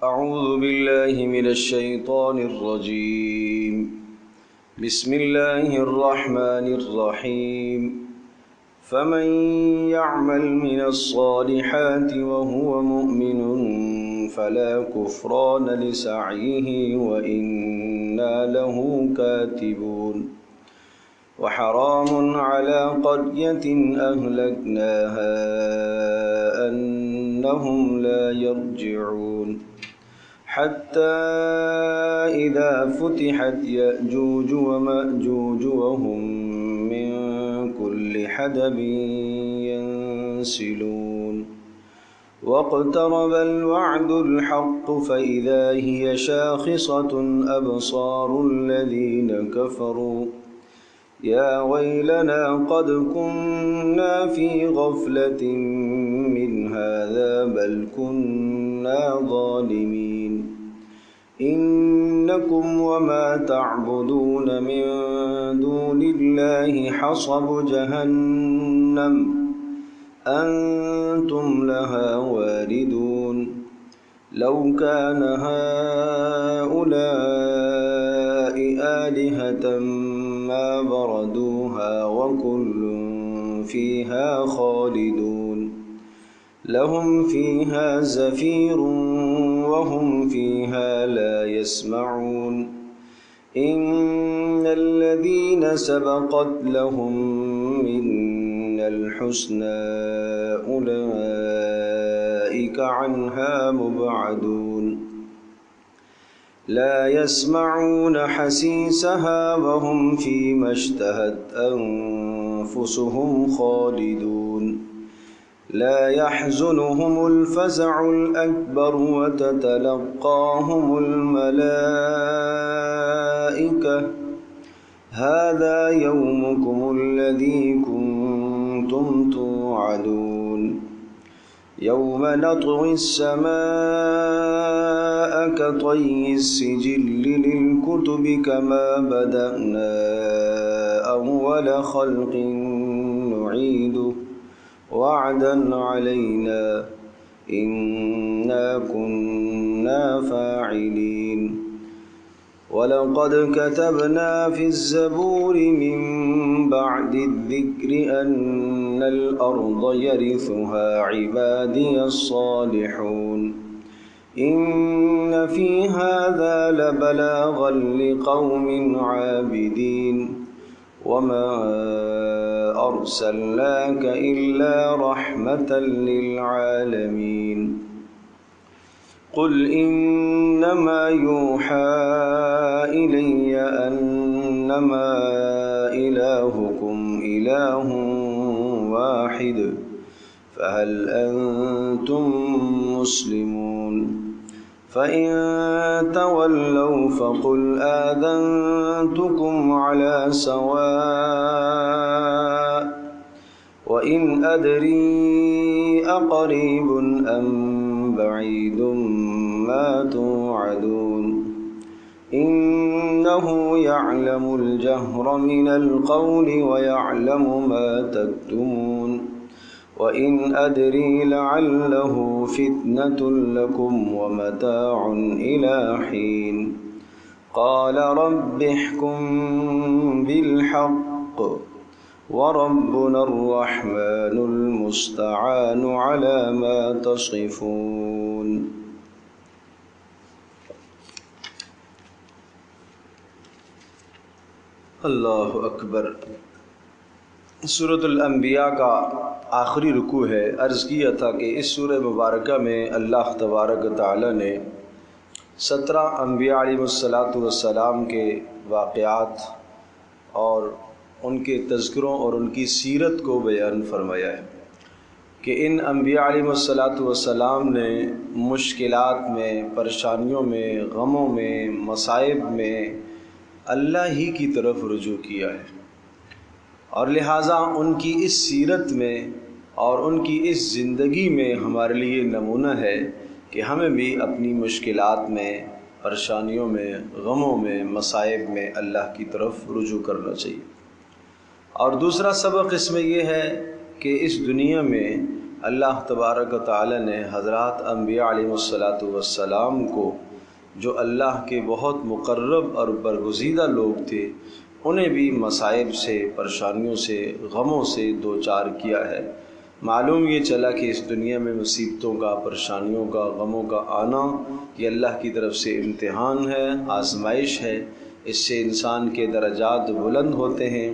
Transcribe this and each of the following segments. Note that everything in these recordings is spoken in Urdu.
اعوذ باللہ من الشیطان الرجیم بسم اللہ الرحمن الرحیم فمن يعمل من الصالحات وهو مؤمن فلا كفران لسعيه وإنا له كاتبون وحرام على قرية أهلكناها أنهم لا يرجعون حتى إذا فتحت يأجوج ومأجوج وهم من كل حدب ينسلون واقترب الوعد الحق فإذا هي شاخصة أبصار الذين كفروا يا ويلنا قد كنا في غفلة من هذا بل كنا ظالمين إنكم وما تعبدون من دون الله حصب جهنم أنتم لها واردون لو كان هؤلاء آلهة ما بردوها وكل فيها خالدون لهم فيها زفير وهم فيها لا يسمعون إن الذين سبقت لهم منا الحسنى أولئك عنها مبعدون لا يسمعون حسيسها وهم فيما اشتهت أنفسهم خالدون لا يحزنهم الفزع الأكبر وتتلقاهم الملائكة هذا يومكم الذي كنتم توعدون يوم نطوي السماء كطي السجل للكتب كما بدأنا أول خلق نعيده وعدا علينا إنا كنا فاعلين ولقد كتبنا في الزبور من بعد الذكر أن الأرض يرثها عبادي الصالحون إن في هذا لبلاغا لقوم عابدين وما أرسلناك إلا رحمة للعالمين قل إنما يوحى إلي أنما إلهكم إله واحد فهل أنتم مسلمون فإن تولوا فقل آذنتكم على سواء وإن أدري أقريب أم بعيد ما توعدون إنه يعلم الجهر من القول ويعلم ما تكتمون وإن أدري لعله فتنة لكم ومتاع إلى حين قال رب احكم بالحق وربنا الرحمن المستعان على ما تصفون اللہ اکبر۔ سورۃ الانبیاء کا آخری رکوع ہے۔ عرض کیا تھا کہ اس سورہ مبارکہ میں اللہ تبارک و تعالی نے 17 انبیاء علیہ السلام کے واقعات اور ان کے تذکروں اور ان کی سیرت کو بیان فرمایا ہے کہ ان انبیاء علیہ السلام نے مشکلات میں، پریشانیوں میں، غموں میں، مصائب میں اللہ ہی کی طرف رجوع کیا ہے، اور لہٰذا ان کی اس سیرت میں اور ان کی اس زندگی میں ہمارے لیے نمونہ ہے کہ ہمیں بھی اپنی مشکلات میں، پریشانیوں میں، غموں میں، مصائب میں اللہ کی طرف رجوع کرنا چاہیے۔ اور دوسرا سبق اس میں یہ ہے کہ اس دنیا میں اللہ تبارک و تعالی نے حضرات انبیاء علیہ السلام کو جو اللہ کے بہت مقرب اور برگزیدہ لوگ تھے انہیں بھی مصائب سے، پریشانیوں سے، غموں سے دوچار کیا ہے۔ معلوم یہ چلا کہ اس دنیا میں مصیبتوں کا، پریشانیوں کا، غموں کا آنا یہ اللہ کی طرف سے امتحان ہے، آزمائش ہے۔ اس سے انسان کے درجات بلند ہوتے ہیں،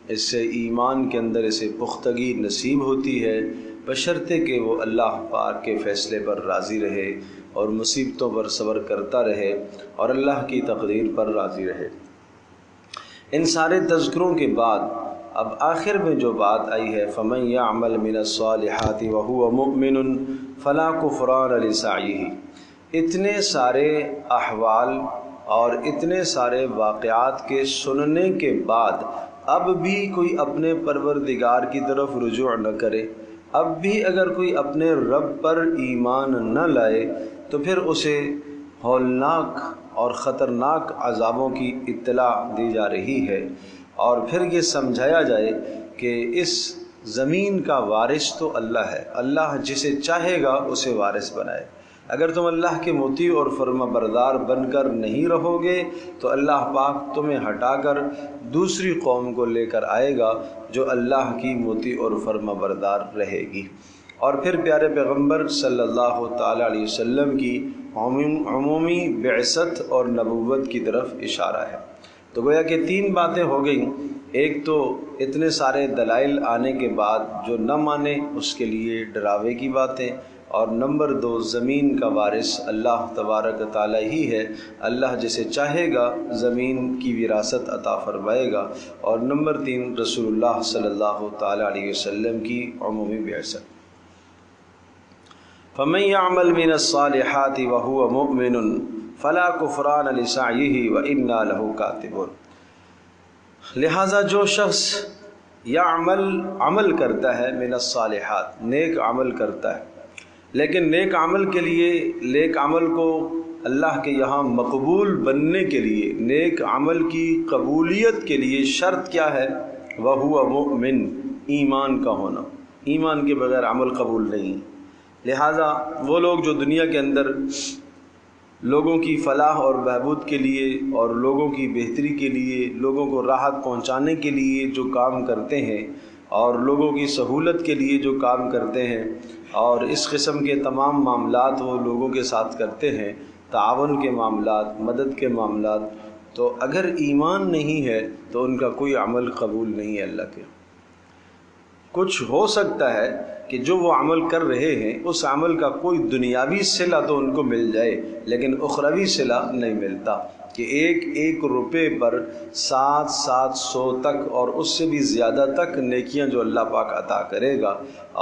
اس سے ایمان کے اندر اسے پختگی نصیب ہوتی ہے، بشرطے کہ وہ اللہ پاک کے فیصلے پر راضی رہے اور مصیبتوں پر صبر کرتا رہے اور اللہ کی تقدیر پر راضی رہے۔ ان سارے تذکروں کے بعد اب آخر میں جو بات آئی ہے فَمَن يَعْمَلْ مِنَ الصَّالِحَاتِ وَهُوَ مُؤْمِنٌ فَلَا كُفْرَانَ لِسَعْيِهِ، اتنے سارے احوال اور اتنے سارے واقعات کے سننے کے بعد اب بھی کوئی اپنے پروردگار کی طرف رجوع نہ کرے، اب بھی اگر کوئی اپنے رب پر ایمان نہ لائے تو پھر اسے ہولناک اور خطرناک عذابوں کی اطلاع دی جا رہی ہے، اور پھر یہ سمجھایا جائے کہ اس زمین کا وارث تو اللہ ہے، اللہ جسے چاہے گا اسے وارث بنائے۔ اگر تم اللہ کے مطیع اور فرما بردار بن کر نہیں رہو گے تو اللہ پاک تمہیں ہٹا کر دوسری قوم کو لے کر آئے گا جو اللہ کی مطیع اور فرما بردار رہے گی۔ اور پھر پیارے پیغمبر صلی اللہ تعالی علیہ وسلم کی عمومی بعثت اور نبوت کی طرف اشارہ ہے۔ تو گویا کہ تین باتیں ہو گئیں، ایک تو اتنے سارے دلائل آنے کے بعد جو نہ مانے اس کے لیے ڈراوے کی باتیں، اور نمبر دو زمین کا وارث اللہ تبارک تعالی ہی ہے، اللہ جسے چاہے گا زمین کی وراثت عطا فرمائے گا، اور نمبر تین رسول اللہ صلی اللہ تعالی علیہ وسلم کی عمومی بعثت۔ فَمَن يَعْمَلْ مِنَ الصَّالِحَاتِ وَهُوَ مُؤْمِنٌ فَلَا كُفْرَانَ لِسَعْيِهِ وَإِنَّا لَهُ كَاتِبُونَ، لہٰذا جو شخص عمل کرتا ہے من الصالحات، نیک عمل کرتا ہے، لیکن نیک عمل کے لیے، نیک عمل کو اللہ کے یہاں مقبول بننے کے لیے، نیک عمل کی قبولیت کے لیے شرط کیا ہے؟ وَهُوَ مُؤْمِن، ایمان کا ہونا، ایمان کے بغیر عمل قبول نہیں۔ لہٰذا وہ لوگ جو دنیا کے اندر لوگوں کی فلاح اور بہبود کے لیے اور لوگوں کی بہتری کے لیے، لوگوں کو راحت پہنچانے کے لیے جو کام کرتے ہیں اور لوگوں کی سہولت کے لیے جو کام کرتے ہیں، اور اس قسم کے تمام معاملات وہ لوگوں کے ساتھ کرتے ہیں، تعاون کے معاملات، مدد کے معاملات، تو اگر ایمان نہیں ہے تو ان کا کوئی عمل قبول نہیں ہے اللہ کے۔ کچھ ہو سکتا ہے کہ جو وہ عمل کر رہے ہیں اس عمل کا کوئی دنیاوی صلہ تو ان کو مل جائے، لیکن اخروی صلہ نہیں ملتا، کہ ایک روپے پر 700 تک اور اس سے بھی زیادہ تک نیکیاں جو اللہ پاک عطا کرے گا،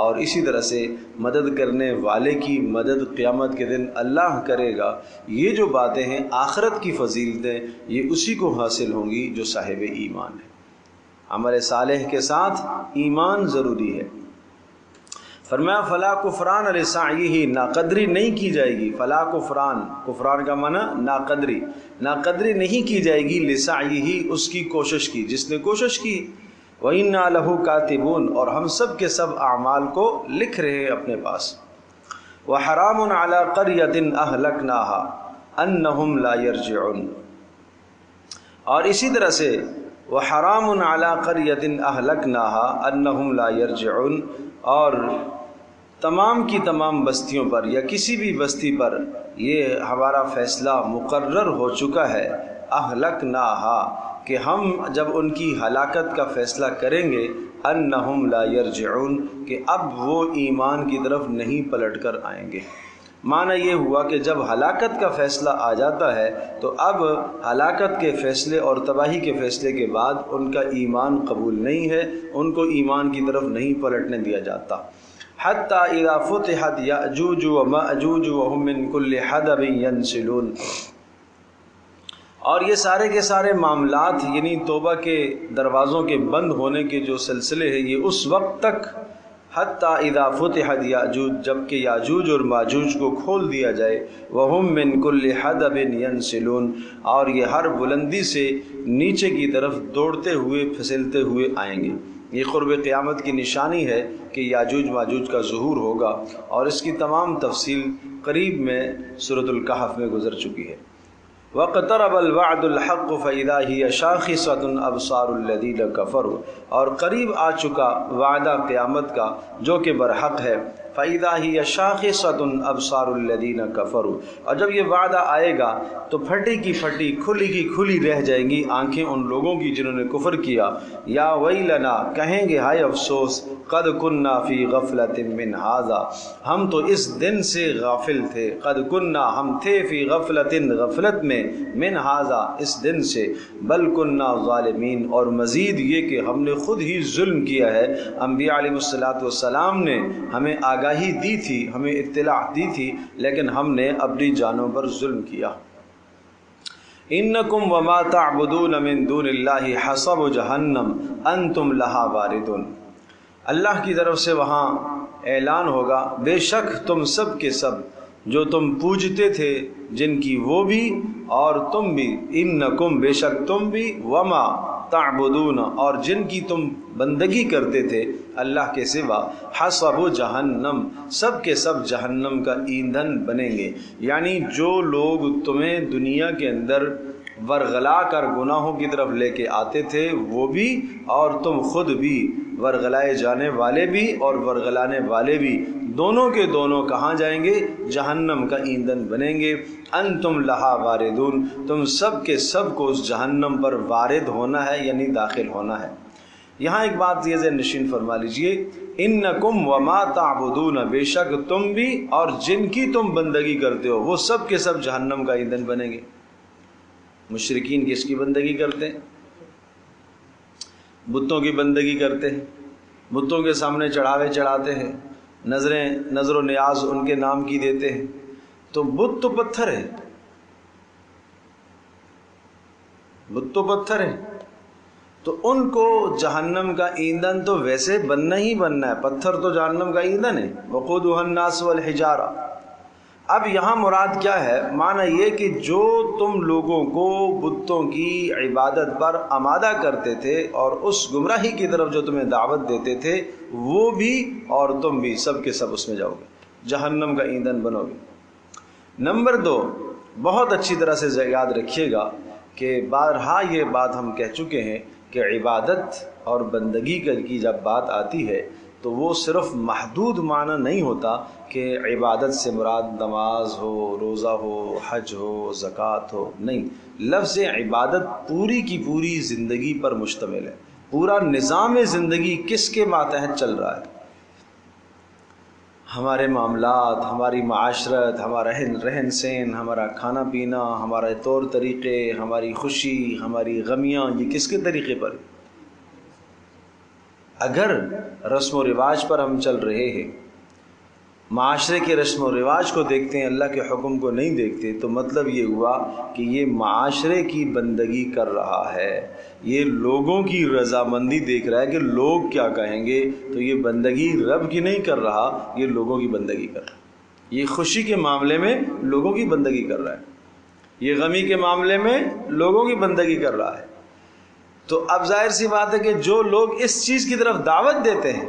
اور اسی طرح سے مدد کرنے والے کی مدد قیامت کے دن اللہ کرے گا۔ یہ جو باتیں ہیں آخرت کی فضیلتیں، یہ اسی کو حاصل ہوں گی جو صاحب ایمان ہے۔ عمل صالح کے ساتھ ایمان ضروری ہے۔ فرمایا فلا کفران لسعیہ، ناقدری نہیں کی جائے گی، فلا کفران، کفران کا معنی ناقدری، ناقدری نہیں کی جائے گی لسعیہ، اس کی کوشش کی، جس نے کوشش کی۔ وَإِنَّا لَهُ كَاتِبُونَ، اور ہم سب کے سب اعمال کو لکھ رہے ہیں اپنے پاس۔ وَحَرَامٌ عَلَىٰ قَرْيَةٍ أَهْلَكْنَاهَا أَنَّهُمْ لَا يَرْجِعُونَ، اور اسی طرح سے وَحَرَامٌ عَلَىٰ قَرْيَةٍ أَهْلَكْنَاهَا أَنَّهُمْ لَا يَرْجِعُونَ، اور تمام کی تمام بستیوں پر یا کسی بھی بستی پر یہ ہمارا فیصلہ مقرر ہو چکا ہے، اہلکناہا، کہ ہم جب ان کی ہلاکت کا فیصلہ کریں گے، انہم لا یرجعون، کہ اب وہ ایمان کی طرف نہیں پلٹ کر آئیں گے۔ معنی یہ ہوا کہ جب ہلاکت کا فیصلہ آ جاتا ہے تو اب ہلاکت کے فیصلے اور تباہی کے فیصلے کے بعد ان کا ایمان قبول نہیں ہے، ان کو ایمان کی طرف نہیں پلٹنے دیا جاتا۔ حتی اذا فتحت یأجوج ومأجوج وهم من کل حدب ینسلون، اور یہ سارے کے سارے معاملات یعنی توبہ کے دروازوں کے بند ہونے کے جو سلسلے ہیں، یہ اس وقت تک حتی اذا فتحت یاجوج، جب کہ یاجوج اور ماجوج کو کھول دیا جائے، وہم من کل حدب ینسلون، اور یہ ہر بلندی سے نیچے کی طرف دوڑتے ہوئے پھسلتے ہوئے آئیں گے۔ یہ قرب قیامت کی نشانی ہے کہ یاجوج ماجوج کا ظہور ہوگا، اور اس کی تمام تفصیل قریب میں سورۃ الکہف میں گزر چکی ہے۔ وَاقْتَرَبَ الْوَعْدُ الْحَقُّ فَإِذَا هِيَ شَاخِصَةٌ أَبْصَارُ الَّذِينَ كَفَرُوا، اور قریب آ چکا وعدہ قیامت کا جو کہ برحق ہے۔ فَإِذَا هِيَ شَاخِصَةٌ أَبْصَارُ الَّذِينَ كَفَرُوا، اور جب یہ وعدہ آئے گا تو پھٹی کی پھٹی کھلی کی کھلی رہ جائیں گی آنکھیں ان لوگوں کی جنہوں نے کفر کیا۔ یا ویلنا، کہیں گے ہائے افسوس، قد کننا فی غفلۃ من ھذا، ہم تو اس دن سے غافل تھے، قد کننا، ہم تھے، فی غفلۃ، غفلت میں، من ھذا، اس دن سے، بل کننا ظالمین، اور مزید یہ کہ ہم نے خود ہی ظلم کیا ہے۔ انبیاء علیہ السلام نے ہمیں آگاہی دی تھی، ہمیں اطلاع دی تھی، لیکن ہم نے اپنی جانوں پر ظلم کیا۔ انکم وما تعبدون من دون اللہ حصب جہنم انتم لہا واردون، اللہ کی طرف سے وہاں اعلان ہوگا، بے شک تم سب کے سب جو تم پوجتے تھے جن کی وہ بھی اور تم بھی، انکم بے شک تم بھی، وما تعبدون اور جن کی تم بندگی کرتے تھے اللہ کے سوا، حصب جہنم سب کے سب جہنم کا ایندھن بنیں گے۔ یعنی جو لوگ تمہیں دنیا کے اندر ورغلا کر گناہوں کی طرف لے کے آتے تھے وہ بھی، اور تم خود بھی، ورغلائے جانے والے بھی اور ورغلانے والے بھی، دونوں کے دونوں کہاں جائیں گے؟ جہنم کا ایندھن بنیں گے۔ انتم لہا واردون، تم سب کے سب کو اس جہنم پر وارد ہونا ہے، یعنی داخل ہونا ہے۔ یہاں ایک بات یہ ذہن نشین فرما لیجئے، انکم وما تعبدون، بے شک تم بھی اور جن کی تم بندگی کرتے ہو وہ سب کے سب جہنم کا ایندھن بنیں گے۔ مشرکین کس کی بندگی کرتے ہیں؟ بتوں کی بندگی کرتے ہیں، بتوں کے سامنے چڑھاوے چڑھاتے ہیں، نظر و نیاز ان کے نام کی دیتے ہیں۔ تو بت تو پتھر ہے، بت تو پتھر ہے، تو ان کو جہنم کا ایندھن تو ویسے بننا ہی بننا ہے، پتھر تو جہنم کا ایندھن ہے، وقودھا الناس والحجارہ۔ اب یہاں مراد کیا ہے؟ معنی یہ کہ جو تم لوگوں کو بتوں کی عبادت پر آمادہ کرتے تھے اور اس گمراہی کی طرف جو تمہیں دعوت دیتے تھے وہ بھی اور تم بھی، سب کے سب اس میں جاؤ گے، جہنم کا ایندھن بنو گے۔ نمبر 2، بہت اچھی طرح سے یاد رکھیے گا کہ بارہا یہ بات ہم کہہ چکے ہیں کہ عبادت اور بندگی کی جب بات آتی ہے تو وہ صرف محدود معنی نہیں ہوتا کہ عبادت سے مراد نماز ہو، روزہ ہو، حج ہو، زکوٰۃ ہو، نہیں، لفظ عبادت پوری کی پوری زندگی پر مشتمل ہے۔ پورا نظام زندگی کس کے ماتحت چل رہا ہے؟ ہمارے معاملات، ہماری معاشرت، ہمارا رہن سہن، ہمارا کھانا پینا، ہمارے طور طریقے، ہماری خوشی، ہماری غمیاں، یہ کس کے طریقے پر؟ اگر رسم و رواج پر ہم چل رہے ہیں، معاشرے کے رسم و رواج کو دیکھتے ہیں، اللہ کے حکم کو نہیں دیکھتے، تو مطلب یہ ہوا کہ یہ معاشرے کی بندگی کر رہا ہے، یہ لوگوں کی رضامندی دیکھ رہا ہے کہ لوگ کیا کہیں گے، تو یہ بندگی رب کی نہیں کر رہا، یہ لوگوں کی بندگی کر رہا ہے۔ یہ خوشی کے معاملے میں لوگوں کی بندگی کر رہا ہے، یہ غمی کے معاملے میں لوگوں کی بندگی کر رہا ہے۔ تو اب ظاہر سی بات ہے کہ جو لوگ اس چیز کی طرف دعوت دیتے ہیں،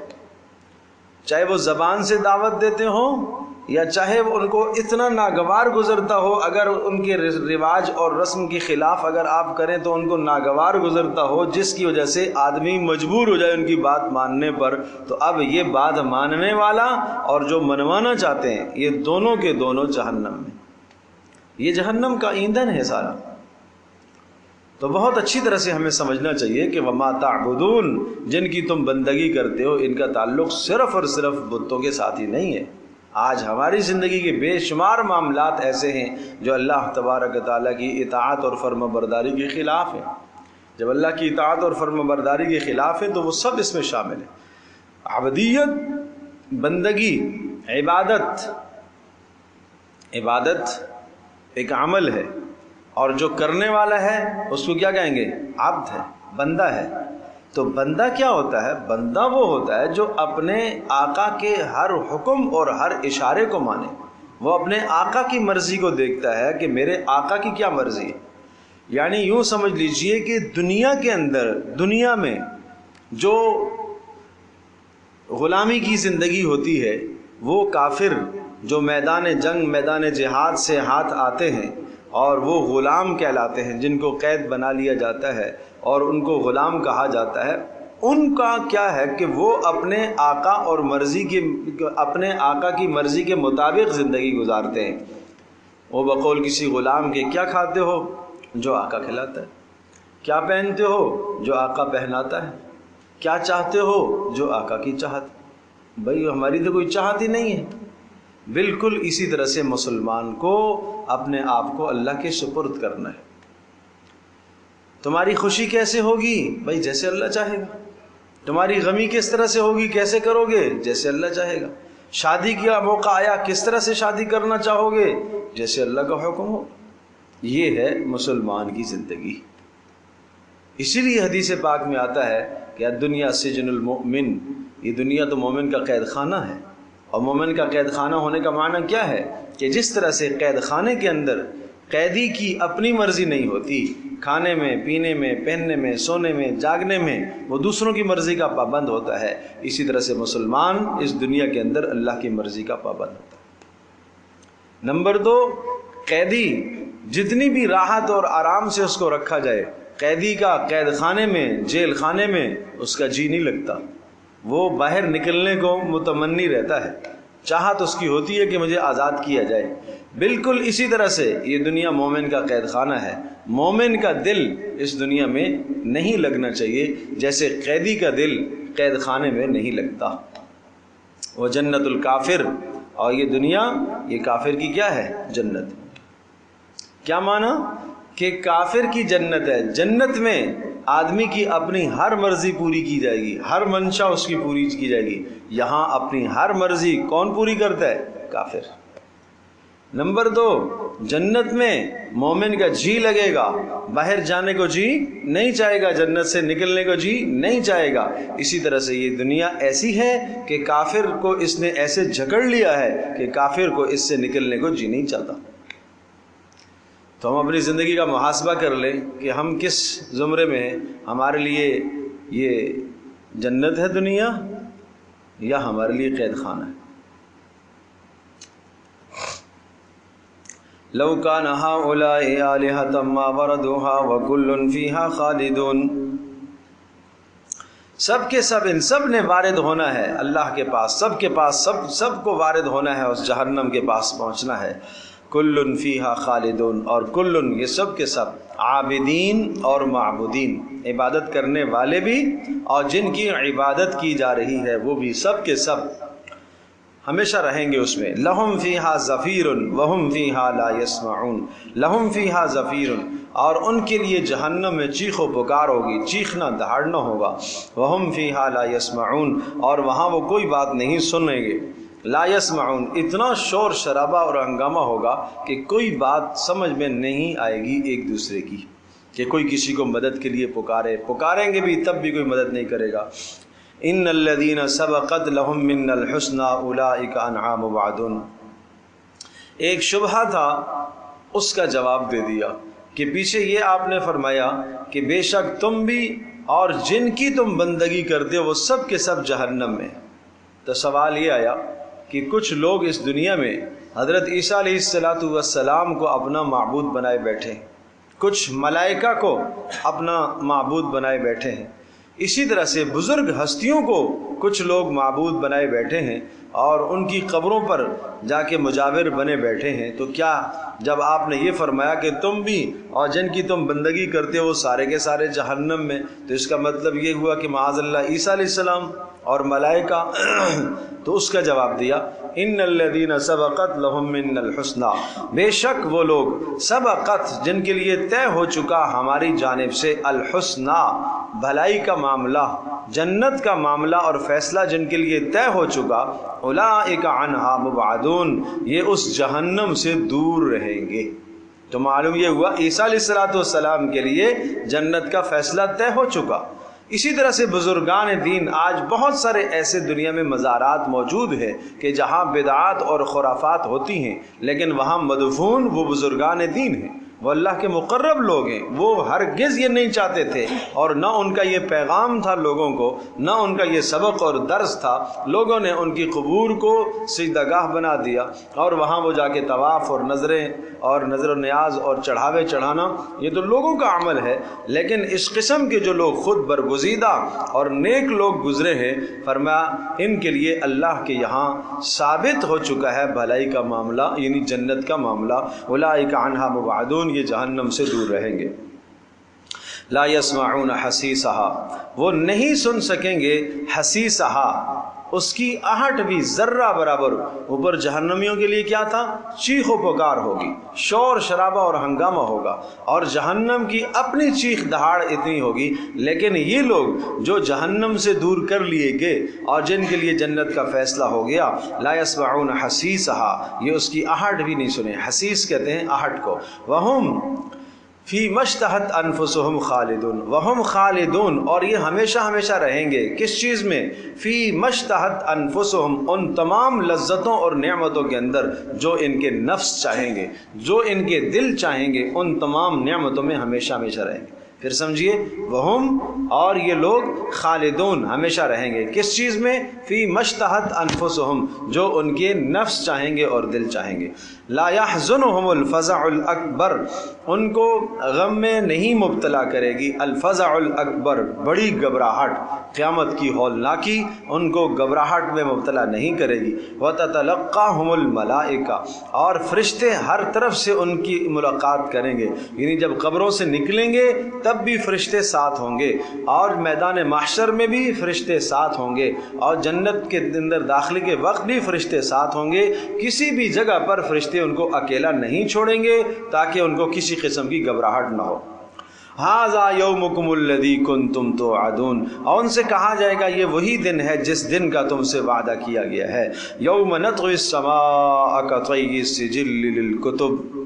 چاہے وہ زبان سے دعوت دیتے ہوں یا چاہے ان کو اتنا ناگوار گزرتا ہو، اگر ان کے رواج اور رسم کے خلاف اگر آپ کریں تو ان کو ناگوار گزرتا ہو، جس کی وجہ سے آدمی مجبور ہو جائے ان کی بات ماننے پر، تو اب یہ بات ماننے والا اور جو منوانا چاہتے ہیں یہ دونوں کے دونوں جہنم میں، یہ جہنم کا ایندھن ہے سارا۔ تو بہت اچھی طرح سے ہمیں سمجھنا چاہیے کہ وما تعبدون، جن کی تم بندگی کرتے ہو، ان کا تعلق صرف اور صرف بتوں کے ساتھ ہی نہیں ہے۔ آج ہماری زندگی کے بے شمار معاملات ایسے ہیں جو اللہ تبارک تعالیٰ کی اطاعت اور فرما برداری کے خلاف ہیں۔ جب اللہ کی اطاعت اور فرما برداری کے خلاف ہیں تو وہ سب اس میں شامل ہیں۔ عبدیت، بندگی، عبادت ایک عمل ہے، اور جو کرنے والا ہے اس کو کیا کہیں گے؟ عبد ہے، بندہ ہے۔ تو بندہ کیا ہوتا ہے؟ بندہ وہ ہوتا ہے جو اپنے آقا کے ہر حکم اور ہر اشارے کو مانے، وہ اپنے آقا کی مرضی کو دیکھتا ہے کہ میرے آقا کی کیا مرضی ہے۔ یعنی یوں سمجھ لیجئے کہ دنیا کے اندر، دنیا میں جو غلامی کی زندگی ہوتی ہے، وہ کافر جو میدان جنگ میدان جہاد سے ہاتھ آتے ہیں اور وہ غلام کہلاتے ہیں، جن کو قید بنا لیا جاتا ہے اور ان کو غلام کہا جاتا ہے، ان کا کیا ہے کہ وہ اپنے آقا اور اپنے آقا کی مرضی کے مطابق زندگی گزارتے ہیں۔ وہ بقول کسی غلام کے کیا کھاتے ہو؟ جو آقا کھلاتا ہے۔ کیا پہنتے ہو؟ جو آقا پہناتا ہے۔ کیا چاہتے ہو؟ جو آقا کی چاہت۔ بھائی ہماری تو کوئی چاہت ہی نہیں ہے۔ بالکل اسی طرح سے مسلمان کو اپنے آپ کو اللہ کے سپرد کرنا ہے۔ تمہاری خوشی کیسے ہوگی؟ بھائی جیسے اللہ چاہے گا۔ تمہاری غمی کس طرح سے ہوگی؟ کیسے کرو گے؟ جیسے اللہ چاہے گا۔ شادی کا موقع آیا، کس طرح سے شادی کرنا چاہو گے؟ جیسے اللہ کا حکم ہو۔ یہ ہے مسلمان کی زندگی۔ اسی لیے حدیث پاک میں آتا ہے کہ الدنیا سجن المؤمن، یہ دنیا تو مومن کا قید خانہ ہے۔ اور مومن کا قید خانہ ہونے کا معنی کیا ہے؟ کہ جس طرح سے قید خانے کے اندر قیدی کی اپنی مرضی نہیں ہوتی، کھانے میں، پینے میں، پہننے میں، سونے میں، جاگنے میں وہ دوسروں کی مرضی کا پابند ہوتا ہے، اسی طرح سے مسلمان اس دنیا کے اندر اللہ کی مرضی کا پابند ہوتا ہے۔ نمبر 2، قیدی جتنی بھی راحت اور آرام سے اس کو رکھا جائے، قیدی کا قید خانے میں، جیل خانے میں اس کا جی نہیں لگتا، وہ باہر نکلنے کو متمنی رہتا ہے، چاہت اس کی ہوتی ہے کہ مجھے آزاد کیا جائے۔ بالکل اسی طرح سے یہ دنیا مومن کا قید خانہ ہے۔ مومن کا دل اس دنیا میں نہیں لگنا چاہیے جیسے قیدی کا دل قید خانے میں نہیں لگتا۔ وہ جنت الکافر، اور یہ دنیا یہ کافر کی کیا ہے؟ جنت۔ کیا معنی؟ کہ کافر کی جنت ہے۔ جنت میں آدمی کی اپنی ہر مرضی پوری کی جائے گی، ہر منشا اس کی پوری کی جائے گی۔ یہاں اپنی ہر مرضی کون پوری کرتا ہے؟ کافر۔ نمبر 2، جنت میں مومن کا جی لگے گا، باہر جانے کو جی نہیں چاہے گا، جنت سے نکلنے کو جی نہیں چاہے گا۔ اسی طرح سے یہ دنیا ایسی ہے کہ کافر کو اس نے ایسے جکڑ لیا ہے کہ کافر کو اس سے نکلنے کو جی نہیں چاہتا۔ تو ہم اپنی زندگی کا محاسبہ کر لیں کہ ہم کس زمرے میں ہیں۔ ہمارے لیے یہ جنت ہے دنیا یا ہمارے لیے قید خانہ ہے؟ لو کان ہؤلاء آلہۃ ما وردوها وکل فیہا خالدون۔ سب کے سب ان سب نے وارد ہونا ہے اللہ کے پاس، سب کے پاس سب کو وارد ہونا ہے، اس جہنم کے پاس پہنچنا ہے۔ کل فیہا خالدون، اور کل یہ سب کے سب عابدین اور معبودین، عبادت کرنے والے بھی اور جن کی عبادت کی جا رہی ہے وہ بھی، سب کے سب ہمیشہ رہیں گے اس میں۔ لہم فیہا زفیر وہم فیہا لا یسمعون، لہم فیہا زفیر، اور ان کے لیے جہنم میں چیخ و پکار ہوگی، چیخنا دہاڑنا ہوگا۔ وہم فیہا لا یسمعون، اور وہاں وہ کوئی بات نہیں سنیں گے۔ لا یسمعون، اتنا شور شرابہ اور ہنگامہ ہوگا کہ کوئی بات سمجھ میں نہیں آئے گی ایک دوسرے کی، کہ کوئی کسی کو مدد کے لیے پکاریں گے بھی تب بھی کوئی مدد نہیں کرے گا۔ ان الذین سبقت لہم منا الحسنی اولئک عنہا مبعدون۔ ایک شبہہ تھا، اس کا جواب دے دیا کہ پیچھے یہ آپ نے فرمایا کہ بے شک تم بھی اور جن کی تم بندگی کرتے ہو وہ سب کے سب جہنم میں۔ تو سوال یہ آیا کہ کچھ لوگ اس دنیا میں حضرت عیسیٰ علیہ السلام کو اپنا معبود بنائے بیٹھے ہیں، کچھ ملائکہ کو اپنا معبود بنائے بیٹھے ہیں، اسی طرح سے بزرگ ہستیوں کو کچھ لوگ معبود بنائے بیٹھے ہیں اور ان کی قبروں پر جا کے مجاور بنے بیٹھے ہیں۔ تو کیا جب آپ نے یہ فرمایا کہ تم بھی اور جن کی تم بندگی کرتے ہو سارے کے سارے جہنم میں، تو اس کا مطلب یہ ہوا کہ معاذ اللہ عیسیٰ علیہ السلام اور ملائکہ؟ تو اس کا جواب دیا ان الذین سبقت لہم منا الحسنی، بے شک وہ لوگ سبقت جن کے لیے طے ہو چکا ہماری جانب سے الحسنی، بھلائی کا معاملہ، جنت کا معاملہ اور فیصلہ جن کے لیے طے ہو چکا، اولئک عنہا مبعدون، یہ اس جہنم سے دور رہیں گے۔ تو معلوم یہ ہوا عیسیٰ علیہ السلام کے لیے جنت کا فیصلہ طے ہو چکا۔ اسی طرح سے بزرگان دین، آج بہت سارے ایسے دنیا میں مزارات موجود ہیں کہ جہاں بدعات اور خرافات ہوتی ہیں، لیکن وہاں مدفون وہ بزرگان دین ہیں، وہ اللہ کے مقرب لوگ ہیں، وہ ہرگز یہ نہیں چاہتے تھے، اور نہ ان کا یہ پیغام تھا لوگوں کو، نہ ان کا یہ سبق اور درس تھا۔ لوگوں نے ان کی قبور کو سجدہ گاہ بنا دیا، اور وہاں وہ جا کے طواف اور نظریں اور نظر و نیاز اور چڑھاوے چڑھانا، یہ تو لوگوں کا عمل ہے۔ لیکن اس قسم کے جو لوگ خود برگزیدہ اور نیک لوگ گزرے ہیں، فرمایا ان کے لیے اللہ کے یہاں ثابت ہو چکا ہے بھلائی کا معاملہ، یعنی جنت کا معاملہ۔ اولئک عنہا مبعدون، یہ جہنم سے دور رہیں گے۔ لا یسمعون حسیسها، وہ نہیں سن سکیں گے حسیسها، اس کی آہٹ بھی ذرہ برابر۔ اوپر جہنمیوں کے لیے کیا تھا؟ چیخ و پکار ہوگی، شور شرابہ اور ہنگامہ ہوگا، اور جہنم کی اپنی چیخ دہاڑ اتنی ہوگی۔ لیکن یہ لوگ جو جہنم سے دور کر لیے گئے اور جن کے لیے جنت کا فیصلہ ہو گیا، لا یسمعون حسیسها، یہ اس کی آہٹ بھی نہیں سنے۔ حسیس کہتے ہیں آہٹ کو۔ وہم فی مشتہت انفسہم خالدون، وہم خالدون، اور یہ ہمیشہ ہمیشہ رہیں گے کس چیز میں؟ فی مشتہت انفسہم، ان تمام لذتوں اور نعمتوں کے اندر جو ان کے نفس چاہیں گے، جو ان کے دل چاہیں گے، ان تمام نعمتوں میں ہمیشہ ہمیشہ رہیں گے۔ پھر سمجھیے، وہم، اور یہ لوگ خالدون، ہمیشہ رہیں گے کس چیز میں؟ فی مشتہت انفسہم، جو ان کے نفس چاہیں گے اور دل چاہیں گے۔ لا یحزنہم الفزع الاکبر، ان کو غم میں نہیں مبتلا کرے گی الفزع الاکبر، بڑی گھبراہٹ، قیامت کی ہولناکی ان کو گھبراہٹ میں مبتلا نہیں کرے گی۔ وتتلقاہم الملائکہ، اور فرشتے ہر طرف سے ان کی ملاقات کریں گے، یعنی جب قبروں سے نکلیں گے تب بھی فرشتے ساتھ ہوں گے، اور میدان محشر میں بھی فرشتے ساتھ ہوں گے، اور جنت کے اندر داخلے کے وقت بھی فرشتے ساتھ ہوں گے۔ کسی بھی جگہ پر فرشتے ان کو اکیلا نہیں چھوڑیں گے تاکہ ان کو کسی قسم کی گھبراہٹ نہ ہو۔ ھذا یومکم الذی کنتم توعدون، اور ان سے کہا جائے گا یہ وہی دن ہے جس دن کا تم سے وعدہ کیا گیا ہے۔ یوم نطوی السماء کطی السجل للکتب،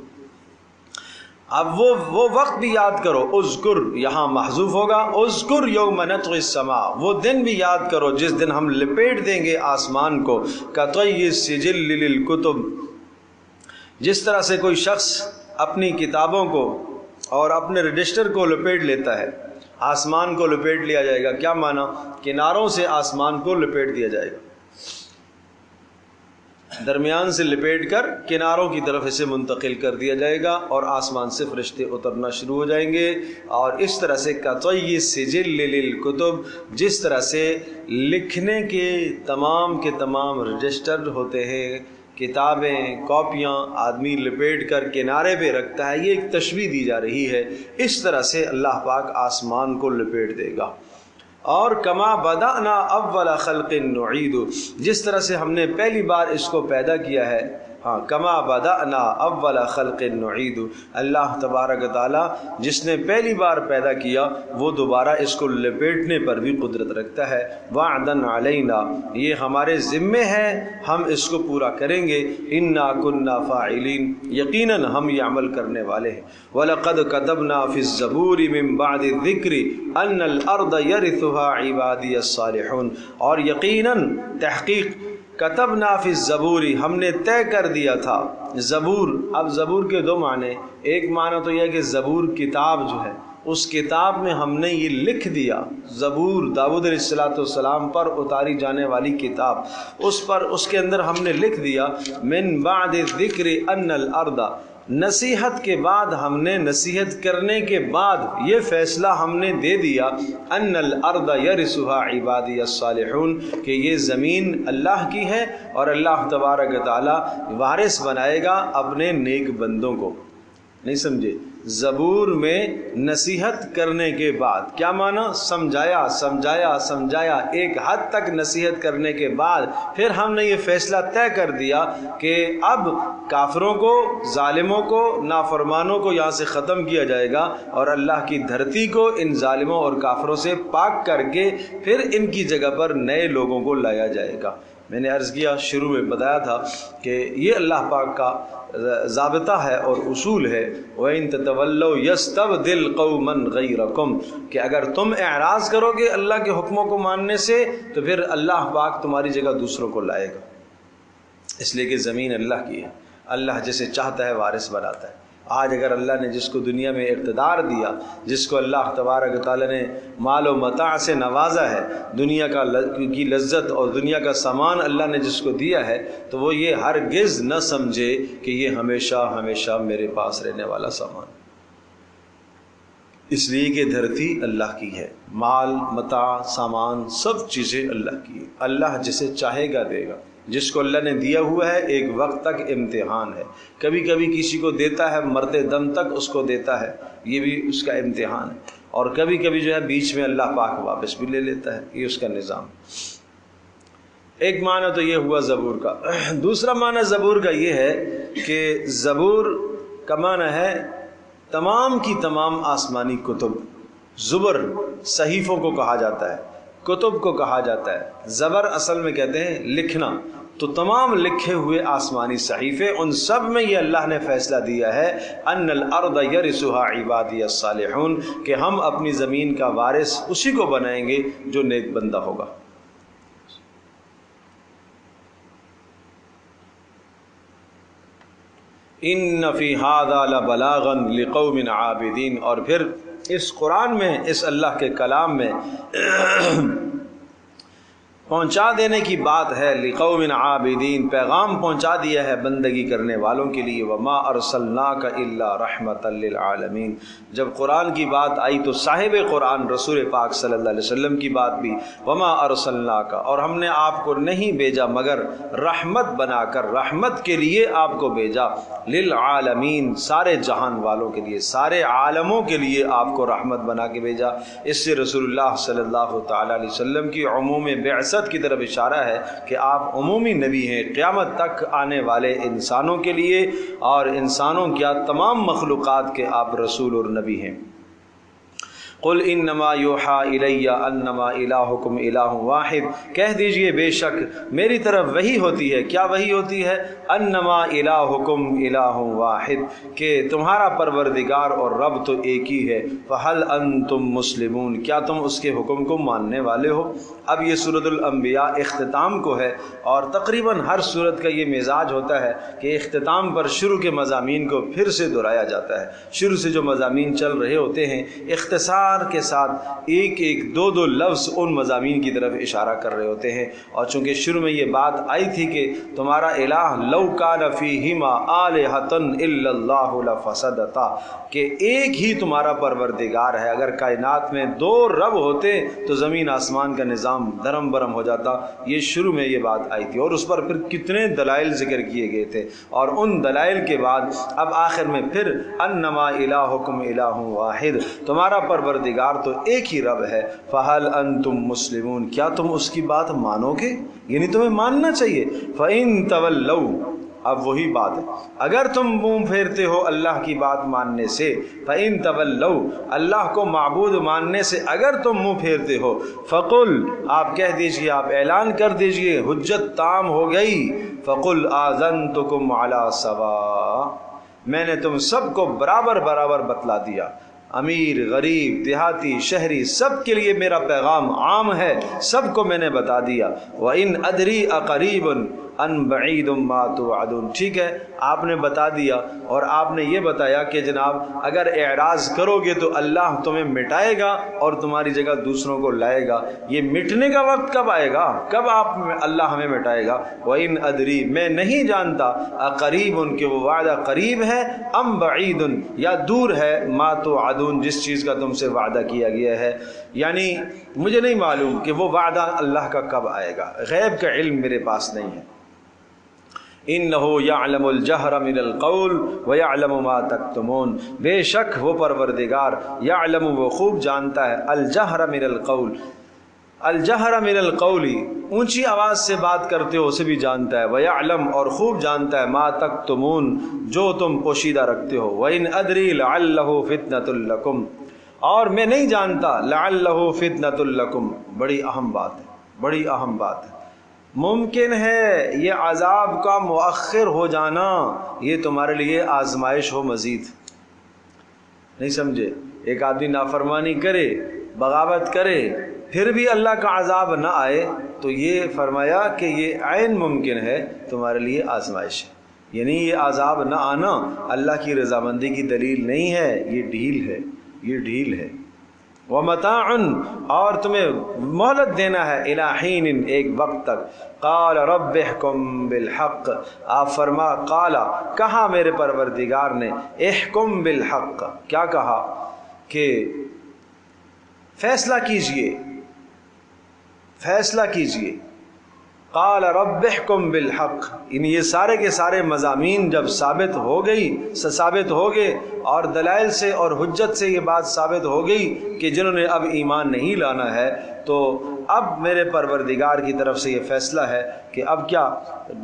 اب وہ وقت بھی یاد کرو، اذکر یہاں محذوف ہوگا، اذکر یوم نطوی السماء، وہ دن بھی یاد کرو جس دن ہم لپیٹ دیں گے آسمان کو، کطی السجل للکتب، جس طرح سے کوئی شخص اپنی کتابوں کو اور اپنے رجسٹر کو لپیٹ لیتا ہے، آسمان کو لپیٹ لیا جائے گا۔ کیا معنی؟ کناروں سے آسمان کو لپیٹ دیا جائے گا، درمیان سے لپیٹ کر کناروں کی طرف اسے منتقل کر دیا جائے گا، اور آسمان سے فرشتے اترنا شروع ہو جائیں گے۔ اور اس طرح سے قطعی السجل للکتب، جس طرح سے لکھنے کے تمام رجسٹر ہوتے ہیں، کتابیں، کاپیاں آدمی لپیٹ کر کنارے پہ رکھتا ہے، یہ ایک تشبیہ دی جا رہی ہے۔ اس طرح سے اللہ پاک آسمان کو لپیٹ دے گا۔ اور کما بدأنا اول خلق نعید، جس طرح سے ہم نے پہلی بار اس کو پیدا کیا ہے، ہاں، کما بدأنا اول خلق نعید، اللہ تبارک تعالی جس نے پہلی بار پیدا کیا وہ دوبارہ اس کو لپیٹنے پر بھی قدرت رکھتا ہے۔ وعدا علینا، یہ ہمارے ذمے ہے، ہم اس کو پورا کریں گے۔ انا کنا فاعلین، یقیناً ہم یہ عمل کرنے والے ہیں۔ وَلَقَدْ كَتَبْنَا فِي الزَّبُورِ مِن بَعْدِ الذِّكْرِ أَنَّ الْأَرْضَ يَرِثُهَا عِبَادِيَ الصَّالِحُونَ، اور یقیناً تحقیق کتبنا فی الزبور، ہم نے طے کر دیا تھا زبور۔ اب زبور کے دو معنی، ایک معنی تو یہ ہے کہ زبور کتاب جو ہے، اس کتاب میں ہم نے یہ لکھ دیا، زبور داؤد علیہ السلام پر اتاری جانے والی کتاب، اس کے اندر ہم نے لکھ دیا من بعد الذکر ان الارض، نصیحت کے بعد، ہم نے نصیحت کرنے کے بعد یہ فیصلہ ہم نے دے دیا، ان الارض یرثها عبادی الصالحون، کہ یہ زمین اللہ کی ہے اور اللہ تبارک تعالی وارث بنائے گا اپنے نیک بندوں کو۔ نہیں سمجھے؟ زبور میں نصیحت کرنے کے بعد کیا معنی؟ سمجھایا ایک حد تک نصیحت کرنے کے بعد پھر ہم نے یہ فیصلہ طے کر دیا کہ اب کافروں کو، ظالموں کو، نافرمانوں کو یہاں سے ختم کیا جائے گا، اور اللہ کی دھرتی کو ان ظالموں اور کافروں سے پاک کر کے پھر ان کی جگہ پر نئے لوگوں کو لایا جائے گا۔ میں نے عرض کیا، شروع میں بتایا تھا کہ یہ اللہ پاک کا ضابطہ ہے اور اصول ہے، وَإِن تَتَوَلَّوْا يَسْتَبْدِلْ قَوْمًا غَيْرَكُمْ، کہ اگر تم اعراض کرو گے اللہ کے حکموں کو ماننے سے تو پھر اللہ پاک تمہاری جگہ دوسروں کو لائے گا، اس لیے کہ زمین اللہ کی ہے، اللہ جسے چاہتا ہے وارث بناتا ہے۔ آج اگر اللہ نے جس کو دنیا میں اقتدار دیا، جس کو اللہ تبارک تعالیٰ نے مال و متاع سے نوازا ہے، دنیا کی لذت اور دنیا کا سامان اللہ نے جس کو دیا ہے، تو وہ یہ ہرگز نہ سمجھے کہ یہ ہمیشہ ہمیشہ میرے پاس رہنے والا سامان، اس لیے کہ دھرتی اللہ کی ہے، مال متاع سامان سب چیزیں اللہ کی ہے، اللہ جسے چاہے گا دے گا، جس کو اللہ نے دیا ہوا ہے ایک وقت تک امتحان ہے، کبھی کبھی کسی کو دیتا ہے مرتے دم تک اس کو دیتا ہے، یہ بھی اس کا امتحان ہے، اور کبھی کبھی جو ہے بیچ میں اللہ پاک واپس بھی لے لیتا ہے، یہ اس کا نظام۔ ایک معنی تو یہ ہوا زبور کا۔ دوسرا معنی زبور کا یہ ہے کہ زبور کا معنی ہے تمام کی تمام آسمانی کتب، زبر صحیفوں کو کہا جاتا ہے، کتب کو کہا جاتا ہے، زبر اصل میں کہتے ہیں لکھنا، تو تمام لکھے ہوئے آسمانی صحیفے، ان سب میں یہ اللہ نے فیصلہ دیا ہے ان الارض یرثها عبادی الصالحون، کہ ہم اپنی زمین کا وارث اسی کو بنائیں گے جو نیک بندہ ہوگا۔ ان فی ھذا لبلاغا لقوم عابدین، اور پھر اس قرآن میں، اس اللہ کے کلام میں پہنچا دینے کی بات ہے، لقوم عابدین، پیغام پہنچا دیا ہے بندگی کرنے والوں کے لیے، وما ارسلناک الا رحمۃ للعالمین۔ جب قرآن کی بات آئی تو صاحب قرآن رسول پاک صلی اللہ علیہ وسلم کی بات بھی، وما ارسلناک، اور ہم نے آپ کو نہیں بھیجا مگر رحمت بنا کر، رحمت کے لیے آپ کو بھیجا، للعالمین، سارے جہان والوں کے لیے، سارے عالموں کے لیے آپ کو رحمت بنا کے بھیجا۔ اس سے رسول اللہ صلی اللہ تعالی علیہ وسلم کی عموم بعثت کی طرف اشارہ ہے کہ آپ عمومی نبی ہیں، قیامت تک آنے والے انسانوں کے لیے اور انسانوں کیا تمام مخلوقات کے آپ رسول اور نبی ہیں۔ قل انما یوحی الی انما الہکم الہ واحد، کہہ دیجئے بے شک میری طرف وحی ہوتی ہے، کیا وحی ہوتی ہے؟ انما الہکم الہ واحد، کہ تمہارا پروردگار اور رب تو ایک ہی ہے، فہل انتم مسلمون، کیا تم اس کے حکم کو ماننے والے ہو؟ اب یہ سورۃ الانبیاء اختتام کو ہے، اور تقریباً ہر سورت کا یہ مزاج ہوتا ہے کہ اختتام پر شروع کے مضامین کو پھر سے دہرایا جاتا ہے، شروع سے جو مضامین چل رہے ہوتے ہیں اختصار کے ساتھ ایک ایک دو دو لفظ ان مضامین کی طرف اشارہ کر رہے ہوتے ہیں، اور چونکہ شروع میں یہ بات آئی تھی کہ تمہارا الہ لو کان فیہما آلہۃ الا اللہ لفسدتا، کہ ایک ہی تمہارا پروردگار ہے، اگر کائنات میں دو رب ہوتے تو زمین آسمان کا نظام دھرم برم ہو جاتا، یہ شروع میں یہ بات آئی تھی، اور اس پر پھر کتنے دلائل ذکر کیے گئے تھے، اور ان دلائل کے بعد اب آخر میں پھر انما الہکم الہ واحد، تمہارا پروردگار تو ایک ہی رب ہے، فہل انتم مسلمون، کیا تم اس کی بات مانو گے؟ یعنی تمہیں ماننا چاہیے۔ فإن تولوا، اب وہی بات ہے، اگر تم منہ پھیرتے ہو اللہ کی بات ماننے سے، فإن تولوا، اللہ کو معبود ماننے سے اگر تم منہ پھیرتے ہو، فقل، آپ کہہ دیجئے، آپ اعلان کر دیجئے، حجت تام ہو گئی، فقل آذنتکم علی سواء، میں نے تم سب کو برابر برابر بتلا دیا، امیر غریب دیہاتی شہری سب کے لیے میرا پیغام عام ہے، سب کو میں نے بتا دیا۔ وَإِنْ أَدْرِي أَقَرِيبٌ أَمْ بَعِيدٌ مَا تُوعَدُونَ، ٹھیک ہے، آپ نے بتا دیا، اور آپ نے یہ بتایا کہ جناب اگر اعراض کرو گے تو اللہ تمہیں مٹائے گا اور تمہاری جگہ دوسروں کو لائے گا، یہ مٹنے کا وقت کب آئے گا؟ کب اللہ ہمیں مٹائے گا؟ وَإِنْ أَدْرِي، میں نہیں جانتا، أَقَرِيبٌ، کہ وہ وعدہ قریب ہے، أَمْ بَعِيدٌ، یا دور ہے، مَا تُوعَدُونَ، جس چیز کا تم سے وعدہ کیا گیا ہے، یعنی مجھے نہیں معلوم کہ وہ وعدہ اللہ کا کب آئے گا، غیب کا علم میرے پاس نہیں ہے۔ اِنَّهُ يَعْلَمُ الْجَهْرَ مِنَ الْقَوْلِ وَيَعْلَمُ مَا تَكْتُمُونَ، بے شک وہ پروردگار یعلم، وہ خوب جانتا ہے، الجہر من القول، الجہر من القول، اونچی آواز سے بات کرتے ہو اسے بھی جانتا ہے، وَيَعْلَمُ، اور خوب جانتا ہے، مَا تَكْتُمُونَ، جو تم پوشیدہ رکھتے ہو، وَإِنْ أَدْرِي لَعَلَّهُ فِتْنَةٌ لَكُمْ، اور میں نہیں جانتا، لَعَلَّهُ فِتْنَةٌ لَكُمْ، بڑی اہم بات ہے، بڑی اہم بات ہے، ممکن ہے یہ عذاب کا مؤخر ہو جانا یہ تمہارے لیے آزمائش ہو مزید، نہیں سمجھے؟ ایک آدمی نافرمانی کرے، بغاوت کرے، پھر بھی اللہ کا عذاب نہ آئے، تو یہ فرمایا کہ یہ عین ممکن ہے تمہارے لیے آزمائش ہے، یعنی یہ عذاب نہ آنا اللہ کی رضامندی کی دلیل نہیں ہے، یہ ڈھیل ہے، یہ ڈھیل ہے۔ وَمَتَاعٌ اور تمہیں مہلت دینا ہے، إِلَىٰ حِینٍ ایک وقت تک۔ قَالَ رَبِّ احْكُم بِالْحَقِّ آپ فرما قَالَ کہا میرے پروردگار نے، احکم بالحق کیا کہا کہ فیصلہ کیجئے، فیصلہ کیجئے۔ قال رب احکم بالحق، یعنی یہ سارے کے سارے مضامین جب ثابت ہو گئے اور دلائل سے اور حجت سے یہ بات ثابت ہو گئی کہ جنہوں نے اب ایمان نہیں لانا ہے، تو اب میرے پروردگار کی طرف سے یہ فیصلہ ہے کہ اب کیا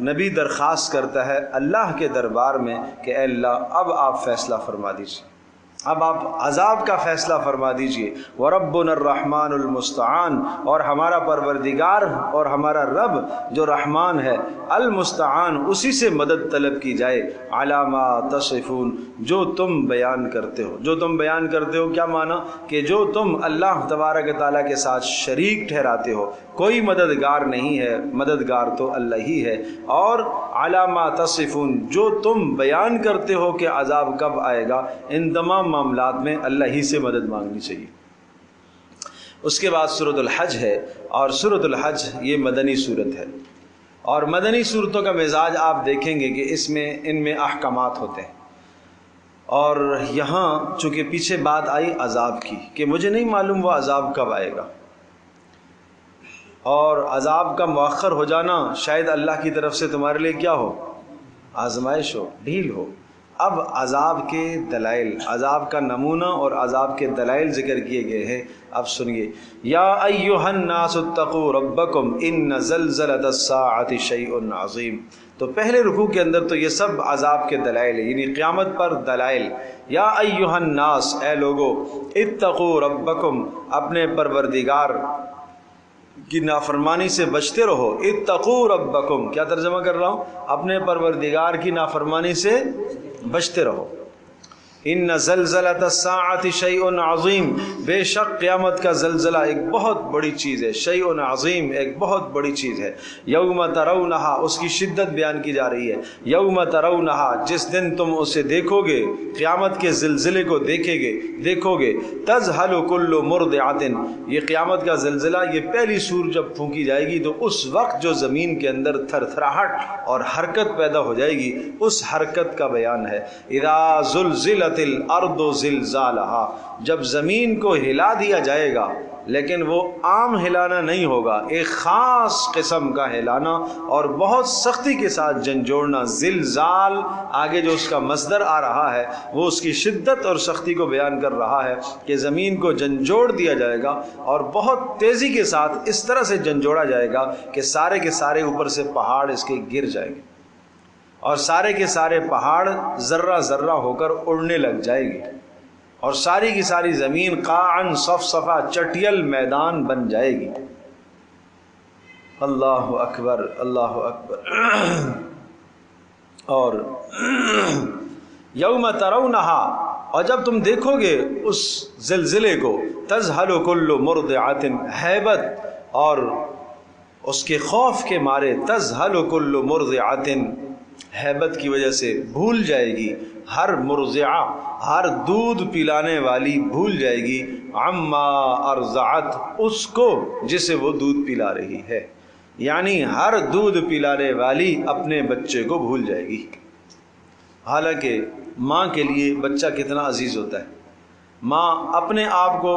نبی درخواست کرتا ہے اللہ کے دربار میں کہ اے اللہ اب آپ فیصلہ فرما دیجیے، اب آپ عذاب کا فیصلہ فرما دیجئے۔ وَرَبُّنَا الرَّحْمَنُ الْمُسْتَعَانُ اور ہمارا پروردگار اور ہمارا رب جو رحمان ہے، المستعان اسی سے مدد طلب کی جائے، عَلَى مَا تَصِفُونَ جو تم بیان کرتے ہو۔ جو تم بیان کرتے ہو کیا معنی؟ کہ جو تم اللہ تبارک تعالیٰ کے ساتھ شریک ٹھہراتے ہو، کوئی مددگار نہیں ہے، مددگار تو اللہ ہی ہے۔ اور عَلَى مَا تَصِفُونَ جو تم بیان کرتے ہو کہ عذاب کب آئے گا، ان تمام معاملات میں اللہ ہی سے مدد مانگنی چاہیے۔ اس کے بعد سورۃ الحج ہے، اور سورۃ الحج یہ مدنی سورت ہے، اور مدنی سورتوں کا مزاج آپ دیکھیں گے کہ ان میں احکامات ہوتے ہیں۔ اور یہاں چونکہ پیچھے بات آئی عذاب کی کہ مجھے نہیں معلوم وہ عذاب کب آئے گا، اور عذاب کا مؤخر ہو جانا شاید اللہ کی طرف سے تمہارے لیے کیا ہو، آزمائش ہو، ڈھیل ہو۔ اب عذاب کے دلائل، عذاب کا نمونہ اور عذاب کے دلائل ذکر کیے گئے ہیں، اب سنیے۔ یا ایھا الناس اتقوا ربکم ان زلزلۃ الساعۃ شیء عظیم، تو پہلے رکوع کے اندر تو یہ سب عذاب کے دلائل ہیں، یعنی قیامت پر دلائل۔ یا ایھا الناس اے لوگو، اتقوا ربکم اپنے پروردگار کی نافرمانی سے بچتے رہو۔ اتقوا ربکم کیا ترجمہ کر رہا ہوں؟ اپنے پروردگار کی نافرمانی سے بچتے رہو۔ ان زلزلۃ الساعۃ شیء عظیم، بے شک قیامت کا زلزلہ ایک بہت بڑی چیز ہے، شیء عظیم ایک بہت بڑی چیز ہے۔ یوم ترونھا اس کی شدت بیان کی جا رہی ہے، یوم ترونھا جس دن تم اسے دیکھو گے، قیامت کے زلزلے کو دیکھو گے، تذہل کل مرضعۃ، یہ قیامت کا زلزلہ، یہ پہلی سور جب پھونکی جائے گی تو اس وقت جو زمین کے اندر تھر تھراہٹ اور حرکت پیدا ہو جائے گی، اس حرکت کا بیان ہے۔ اذا زلزلت الارض زلزالها، جب زمین کو ہلا دیا جائے گا، لیکن وہ عام ہلانا نہیں ہوگا، ایک خاص قسم کا ہلانا اور بہت سختی کے ساتھ جھنجھوڑنا۔ زلزال آگے جو اس کا مصدر آ رہا ہے وہ اس کی شدت اور سختی کو بیان کر رہا ہے کہ زمین کو جھنجھوڑ دیا جائے گا، اور بہت تیزی کے ساتھ اس طرح سے جھنجھوڑا جائے گا کہ سارے کے سارے اوپر سے پہاڑ اس کے گر جائیں گے، اور سارے کے سارے پہاڑ ذرہ ذرہ ہو کر اڑنے لگ جائے گی، اور ساری کی ساری زمین قاعن صفصفا چٹیل میدان بن جائے گی۔ اللہ اکبر، اللہ اکبر۔ اور یوم ترونھا، اور جب تم دیکھو گے اس زلزلے کو، تذہل کل مرضعۃ، ہیبت اور اس کے خوف کے مارے، تذہل کل مرضعۃ، ہیبت کی وجہ سے بھول جائے گی ہر مرضعہ، ہر دودھ پلانے والی بھول جائے گی، عما ارضعت، اس کو جسے وہ دودھ پلا رہی ہے، یعنی ہر دودھ پلانے والی اپنے بچے کو بھول جائے گی۔ حالانکہ ماں کے لیے بچہ کتنا عزیز ہوتا ہے، ماں اپنے آپ کو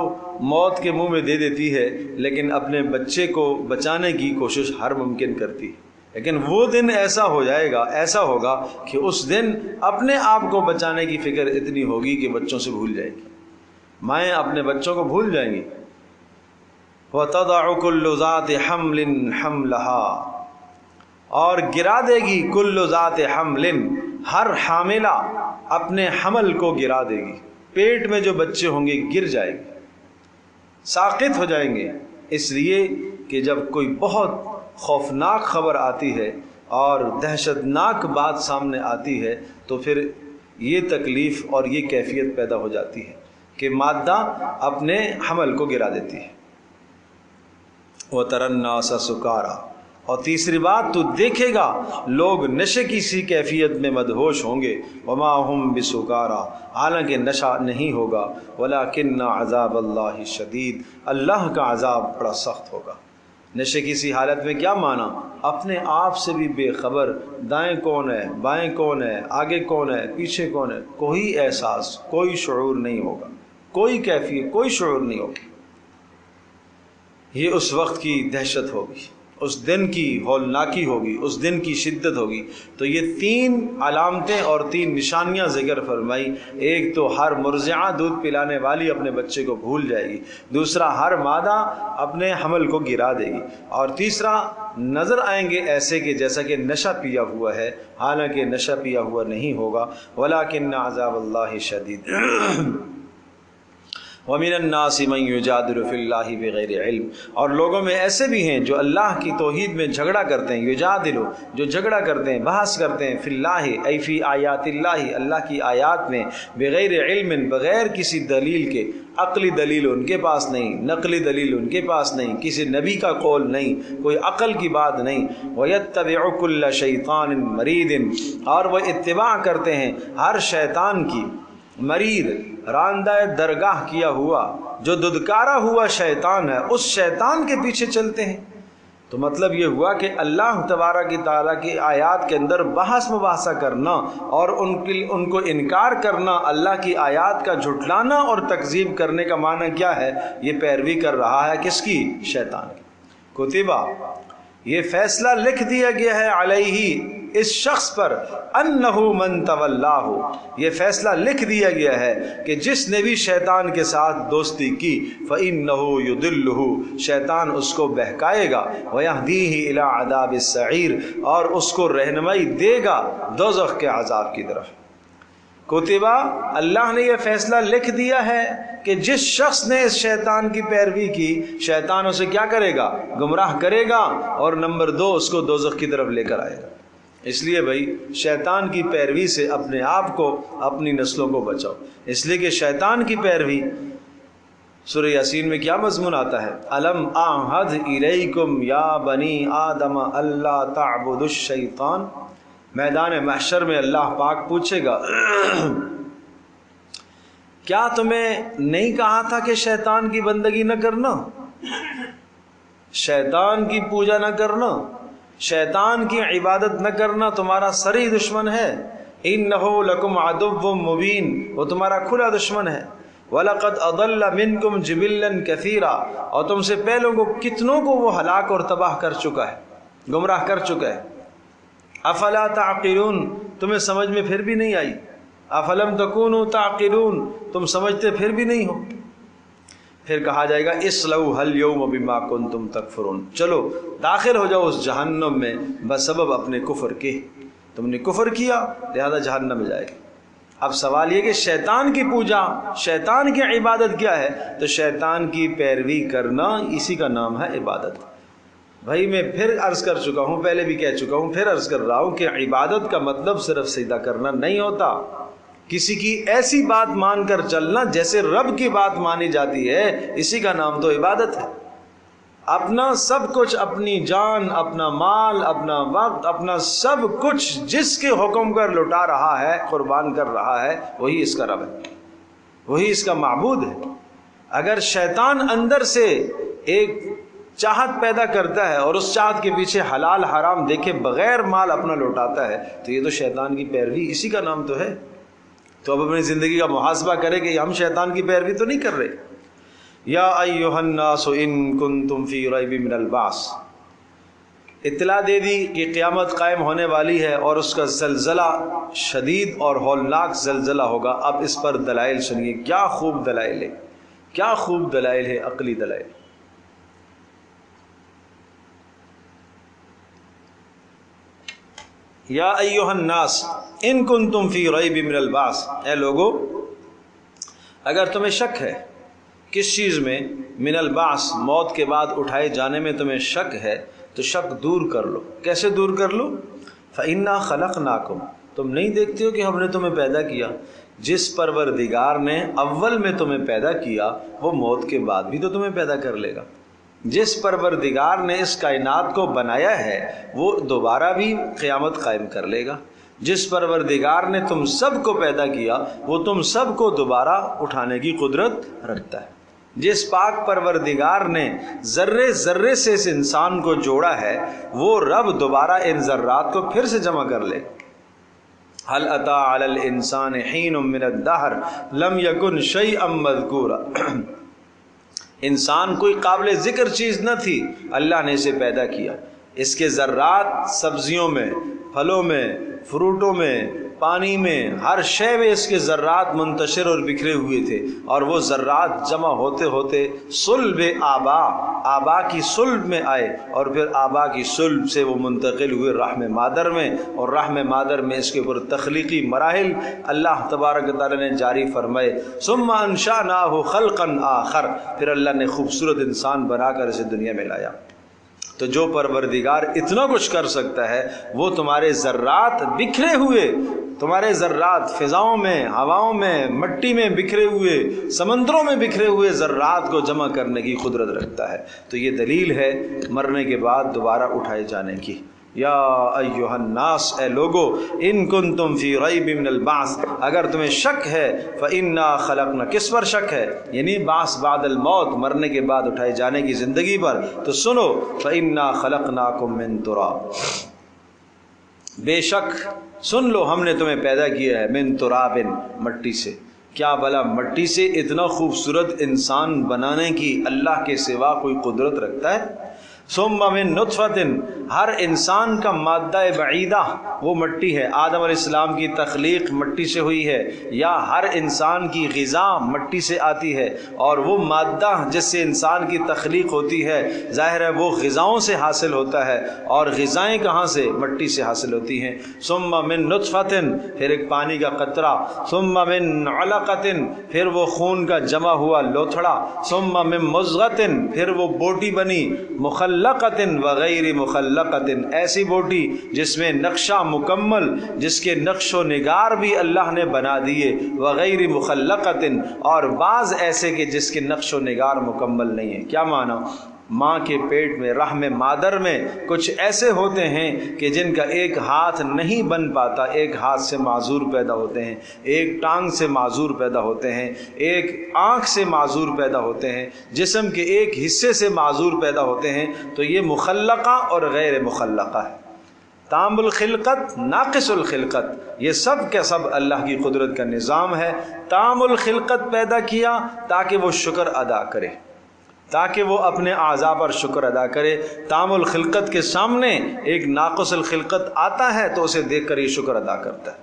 موت کے منہ میں دے دیتی ہے، لیکن اپنے بچے کو بچانے کی کوشش ہر ممکن کرتی ہے۔ لیکن وہ دن ایسا ہو جائے گا، ایسا ہوگا کہ اس دن اپنے آپ کو بچانے کی فکر اتنی ہوگی کہ بچوں سے بھول جائے گی، مائیں اپنے بچوں کو بھول جائیں گی۔ وَتَضَعُ كُلُّ ذَاتِ حَمْلٍ حَمْلَهَا، اور گرا دے گی کل ذات حمل، ہر حاملہ اپنے حمل کو گرا دے گی، پیٹ میں جو بچے ہوں گے گر جائے گے، ساقط ہو جائیں گے، اس لیے کہ جب کوئی بہت خوفناک خبر آتی ہے اور دہشتناک بات سامنے آتی ہے تو پھر یہ تکلیف اور یہ کیفیت پیدا ہو جاتی ہے کہ مادہ اپنے حمل کو گرا دیتی ہے۔ وَتَرَى النَّاسَ سُكَارَىٰ، اور تیسری بات تو دیکھے گا لوگ نشے کی سی کیفیت میں مدہوش ہوں گے، وما ہم بسکارا، حالانکہ نشہ نہیں ہوگا، ولکن عذاب اللہ شدید، اللہ کا عذاب بڑا سخت ہوگا۔ نشے کی سی حالت میں کیا مانا؟ اپنے آپ سے بھی بے خبر، دائیں کون ہے، بائیں کون ہے، آگے کون ہے، پیچھے کون ہے، کوئی احساس، کوئی شعور نہیں ہوگا، کوئی کیفیت، کوئی شعور نہیں ہوگا۔ یہ اس وقت کی دہشت ہوگی، اس دن کی ہولناکی ہوگی، اس دن کی شدت ہوگی۔ تو یہ 3 علامتیں اور 3 نشانیاں ذکر فرمائی۔ ایک تو ہر مرضعہ دودھ پلانے والی اپنے بچے کو بھول جائے گی، دوسرا ہر مادہ اپنے حمل کو گرا دے گی، اور تیسرا نظر آئیں گے ایسے کہ جیسا کہ نشہ پیا ہوا ہے، حالانکہ نشہ پیا ہوا نہیں ہوگا، ولیکن عذاب اللہ شدید۔ وَمِنَ النَّاسِ مَن يُجَادِلُ فِي اللَّهِ بِغَيْرِ علم، اور لوگوں میں ایسے بھی ہیں جو اللہ کی توحید میں جھگڑا کرتے ہیں، یجادلو، جو جھگڑا کرتے ہیں، بحث کرتے ہیں، فی اللہ ای فی آیات اللہ، اللہ کی آیات میں، بغیر علم، بغیر کسی دلیل کے، عقلی دلیل ان کے پاس نہیں، نقلی دلیل ان کے پاس نہیں، کسی نبی کا قول نہیں، کوئی عقل کی بات نہیں، وَيَتَّبِعُ كُلَّ شَيْطَانٍ مَرِيدٍ، اور وہ اتباع کرتے ہیں ہر شیطان کی، مرید، راندہ درگاہ کیا ہوا، جو ددکارا ہوا شیطان ہے، اس شیطان کے پیچھے چلتے ہیں۔ تو مطلب یہ ہوا کہ اللہ تبارک تعالیٰ کی آیات کے اندر بحث مباحثہ کرنا اور ان کو انکار کرنا، اللہ کی آیات کا جھٹلانا اور تکذیب کرنے کا معنی کیا ہے؟ یہ پیروی کر رہا ہے کس کی؟ شیطان کی۔ کتبہ، یہ فیصلہ لکھ دیا گیا ہے، علیہ، اس شخص پر، انہ من تولاہ، یہ فیصلہ لکھ دیا گیا ہے کہ جس نے بھی شیطان کے ساتھ دوستی کی، فإنہ یضلہ، شیطان اس کو بہکائے گا، ویہدیہ الی عذاب السعیر، اور اس کو رہنمائی دے گا دوزخ کے عذاب کی طرف۔ کتبہ، اللہ نے یہ فیصلہ لکھ دیا ہے کہ جس شخص نے اس شیطان کی پیروی کی، شیطان اسے کیا کرے گا؟ گمراہ کرے گا، اور نمبر 2 اس کو دوزخ کی طرف لے کر آئے گا۔ اس لیے بھائی شیطان کی پیروی سے اپنے آپ کو، اپنی نسلوں کو بچاؤ، اس لیے کہ شیطان کی پیروی، سورہ یاسین میں کیا مضمون آتا ہے؟ الم اعہد الیکم یا بنی آدم اللہ تعبدوا الشیطان، میدان محشر میں اللہ پاک پوچھے گا کیا تمہیں نہیں کہا تھا کہ شیطان کی بندگی نہ کرنا، شیطان کی پوجا نہ کرنا، شیطان کی عبادت نہ کرنا تمہارا سری دشمن ہے، انہ لکم عدو مبین، وہ تمہارا کھلا دشمن ہے، وَلَقَدْ أَضَلَّ مِنْكُمْ جِبِلًّا كَثِيرًا، اور تم سے پہلوں کو کتنوں کو وہ ہلاک اور تباہ کر چکا ہے، گمراہ کر چکا ہے۔ افلا تعقلون، تمہیں سمجھ میں پھر بھی نہیں آئی، افلم تکونوا تعقلون، تم سمجھتے پھر بھی نہیں ہو۔ پھر کہا جائے گا اصلوها اليوم بما کنتم تکفرون، چلو داخل ہو جاؤ اس جہنم میں بسبب اپنے کفر کے، تم نے کفر کیا لہذا جہنم میں جائے گا۔ اب سوال یہ کہ شیطان کی پوجا، شیطان کی عبادت کیا ہے؟ تو شیطان کی پیروی کرنا، اسی کا نام ہے عبادت۔ بھائی میں پھر عرض کر چکا ہوں، پہلے بھی کہہ چکا ہوں، پھر عرض کر رہا ہوں کہ عبادت کا مطلب صرف سجدہ کرنا نہیں ہوتا، کسی کی ایسی بات مان کر چلنا جیسے رب کی بات مانی جاتی ہے، اسی کا نام تو عبادت ہے۔ اپنا سب کچھ، اپنی جان، اپنا مال، اپنا وقت، اپنا سب کچھ جس کے حکم پر لٹا رہا ہے، قربان کر رہا ہے، وہی اس کا رب ہے، وہی اس کا معبود ہے۔ اگر شیطان اندر سے ایک چاہت پیدا کرتا ہے اور اس چاہت کے پیچھے حلال حرام دیکھے بغیر مال اپنا لوٹاتا ہے، تو یہ تو شیطان کی پیروی، اسی کا نام تو ہے۔ تو اب اپنی زندگی کا محاسبہ کرے کہ ہم شیطان کی پیروی تو نہیں کر رہے۔ یا ایھا الناس ان کنتم فی ریب من البعث، اطلاع دے دی کہ قیامت قائم ہونے والی ہے اور اس کا زلزلہ شدید اور ہولناک زلزلہ ہوگا۔ اب اس پر دلائل سنیے، کیا خوب دلائل ہے، کیا خوب دلائل ہے، عقلی دلائل۔ یا ایھا الناس ان کنتم فی ریب من البعث، اے لوگو اگر تمہیں شک ہے کس چیز میں؟ من البعث، موت کے بعد اٹھائے جانے میں تمہیں شک ہے تو شک دور کر لو۔ کیسے دور کر لو؟ فإنا خلقناکم، تم نہیں دیکھتے ہو کہ ہم نے تمہیں پیدا کیا؟ جس پروردگار نے اول میں تمہیں پیدا کیا وہ موت کے بعد بھی تو تمہیں پیدا کر لے گا۔ جس پروردگار نے اس کائنات کو بنایا ہے وہ دوبارہ بھی قیامت قائم کر لے گا۔ جس پروردگار نے تم سب کو پیدا کیا وہ تم سب کو دوبارہ اٹھانے کی قدرت رکھتا ہے۔ جس پاک پروردگار نے ذرے ذرے سے اس انسان کو جوڑا ہے وہ رب دوبارہ ان ذرات کو پھر سے جمع کر لے۔ هل اتى على الانسان حين من الدهر لم يكن شيئا مذكورا، انسان کوئی قابل ذکر چیز نہ تھی، اللہ نے اسے پیدا کیا۔ اس کے ذرات سبزیوں میں، پھلوں میں، فروٹوں میں، پانی میں، ہر شے میں اس کے ذرات منتشر اور بکھرے ہوئے تھے، اور وہ ذرات جمع ہوتے ہوتے صلب آبا کی صلب میں آئے، اور پھر آبا کی صلب سے وہ منتقل ہوئے رحم مادر میں، اور رحم مادر میں اس کے اوپر تخلیقی مراحل اللہ تبارک و تعالی نے جاری فرمائے۔ ثم انشأناه خلقا آخر، پھر اللہ نے خوبصورت انسان بنا کر اسے دنیا میں لایا۔ تو جو پروردگار اتنا کچھ کر سکتا ہے وہ تمہارے ذرات بکھرے ہوئے، تمہارے ذرات فضاؤں میں، ہواؤں میں، مٹی میں بکھرے ہوئے، سمندروں میں بکھرے ہوئے ذرات کو جمع کرنے کی قدرت رکھتا ہے۔ تو یہ دلیل ہے مرنے کے بعد دوبارہ اٹھائے جانے کی۔ یا ایھا الناس، اے لوگو، ان کنتم فی ریب من البعث، اگر تمہیں شک ہے، فانا خلقنا، کس پر شک ہے؟ یعنی بعث بعد الموت، مرنے کے بعد اٹھائے جانے کی زندگی پر، تو سنو، فانا خلقناکم من تراب، بے شک سن لو ہم نے تمہیں پیدا کیا ہے من تراب، مٹی سے۔ کیا بھلا مٹی سے اتنا خوبصورت انسان بنانے کی اللہ کے سوا کوئی قدرت رکھتا ہے؟ ثم من نطفۃ، ہر انسان کا مادہ بعیدہ وہ مٹی ہے۔ آدم علیہ السلام کی تخلیق مٹی سے ہوئی ہے، یا ہر انسان کی غذا مٹی سے آتی ہے، اور وہ مادہ جس سے انسان کی تخلیق ہوتی ہے ظاہر ہے وہ غذاؤں سے حاصل ہوتا ہے، اور غذائیں کہاں سے؟ مٹی سے حاصل ہوتی ہیں۔ ثم من نطفۃ، پھر ایک پانی کا قطرہ، ثم من علقۃ، پھر وہ خون کا جمع ہوا لوتھڑا، ثم من مضغۃ، پھر وہ بوٹی بنی، مخلقۃ وغیر مخلقۃ، ایسی بوٹی جس میں نقشہ مکمل، جس کے نقش و نگار بھی اللہ نے بنا دیے، وغیر مخلقۃ، اور بعض ایسے کہ جس کے نقش و نگار مکمل نہیں ہے۔ کیا معنی؟ ماں کے پیٹ میں، رحم مادر میں کچھ ایسے ہوتے ہیں کہ جن کا ایک ہاتھ نہیں بن پاتا، ایک ہاتھ سے معذور پیدا ہوتے ہیں، ایک ٹانگ سے معذور پیدا ہوتے ہیں، ایک آنکھ سے معذور پیدا ہوتے ہیں، جسم کے ایک حصے سے معذور پیدا ہوتے ہیں۔ تو یہ مخلقہ اور غیر مخلقہ ہے، تام الخلقت، ناقص الخلقت، یہ سب کا سب اللہ کی قدرت کا نظام ہے۔ تام الخلقت پیدا کیا تاکہ وہ شکر ادا کرے، تاکہ وہ اپنے اعضاء پر شکر ادا کرے۔ تام الخلقت کے سامنے ایک ناقص الخلقت آتا ہے تو اسے دیکھ کر یہ شکر ادا کرتا ہے۔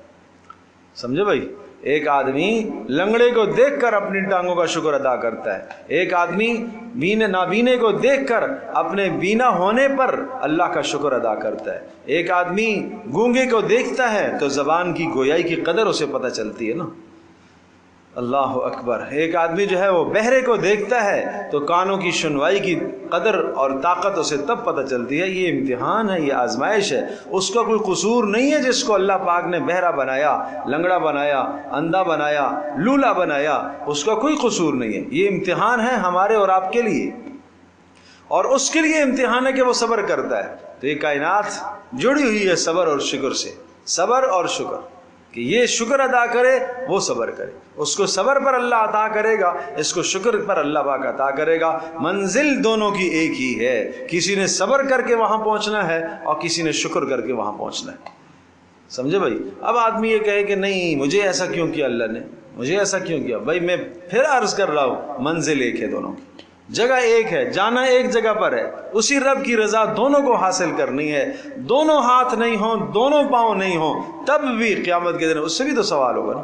سمجھے بھائی؟ ایک آدمی لنگڑے کو دیکھ کر اپنی ٹانگوں کا شکر ادا کرتا ہے، ایک آدمی نابینے کو دیکھ کر اپنے بینا ہونے پر اللہ کا شکر ادا کرتا ہے، ایک آدمی گونگے کو دیکھتا ہے تو زبان کی گویائی کی قدر اسے پتہ چلتی ہے نا۔ اللہ اکبر۔ ایک آدمی جو ہے وہ بہرے کو دیکھتا ہے تو کانوں کی سنوائی کی قدر اور طاقت اسے تب پتہ چلتی ہے۔ یہ امتحان ہے، یہ آزمائش ہے، اس کا کوئی قصور نہیں ہے جس کو اللہ پاک نے بہرا بنایا، لنگڑا بنایا، اندھا بنایا، لولا بنایا، اس کا کوئی قصور نہیں ہے۔ یہ امتحان ہے ہمارے اور آپ کے لیے، اور اس کے لیے امتحان ہے کہ وہ صبر کرتا ہے۔ تو یہ کائنات جڑی ہوئی ہے صبر اور شکر سے، صبر اور شکر، کہ یہ شکر ادا کرے وہ صبر کرے، اس کو صبر پر اللہ عطا کرے گا، اس کو شکر پر اللہ پاک عطا کرے گا۔ منزل دونوں کی ایک ہی ہے، کسی نے صبر کر کے وہاں پہنچنا ہے اور کسی نے شکر کر کے وہاں پہنچنا ہے۔ سمجھے بھائی؟ اب آدمی یہ کہے کہ نہیں مجھے ایسا کیوں کیا اللہ نے، مجھے ایسا کیوں کیا؟ بھائی میں پھر عرض کر رہا ہوں، منزل ایک ہے، دونوں کی جگہ ایک ہے، جانا ایک جگہ پر ہے، اسی رب کی رضا دونوں کو حاصل کرنی ہے۔ دونوں ہاتھ نہیں ہوں، دونوں پاؤں نہیں ہوں، تب بھی قیامت کے دن اس سے بھی تو سوال ہوگا نا،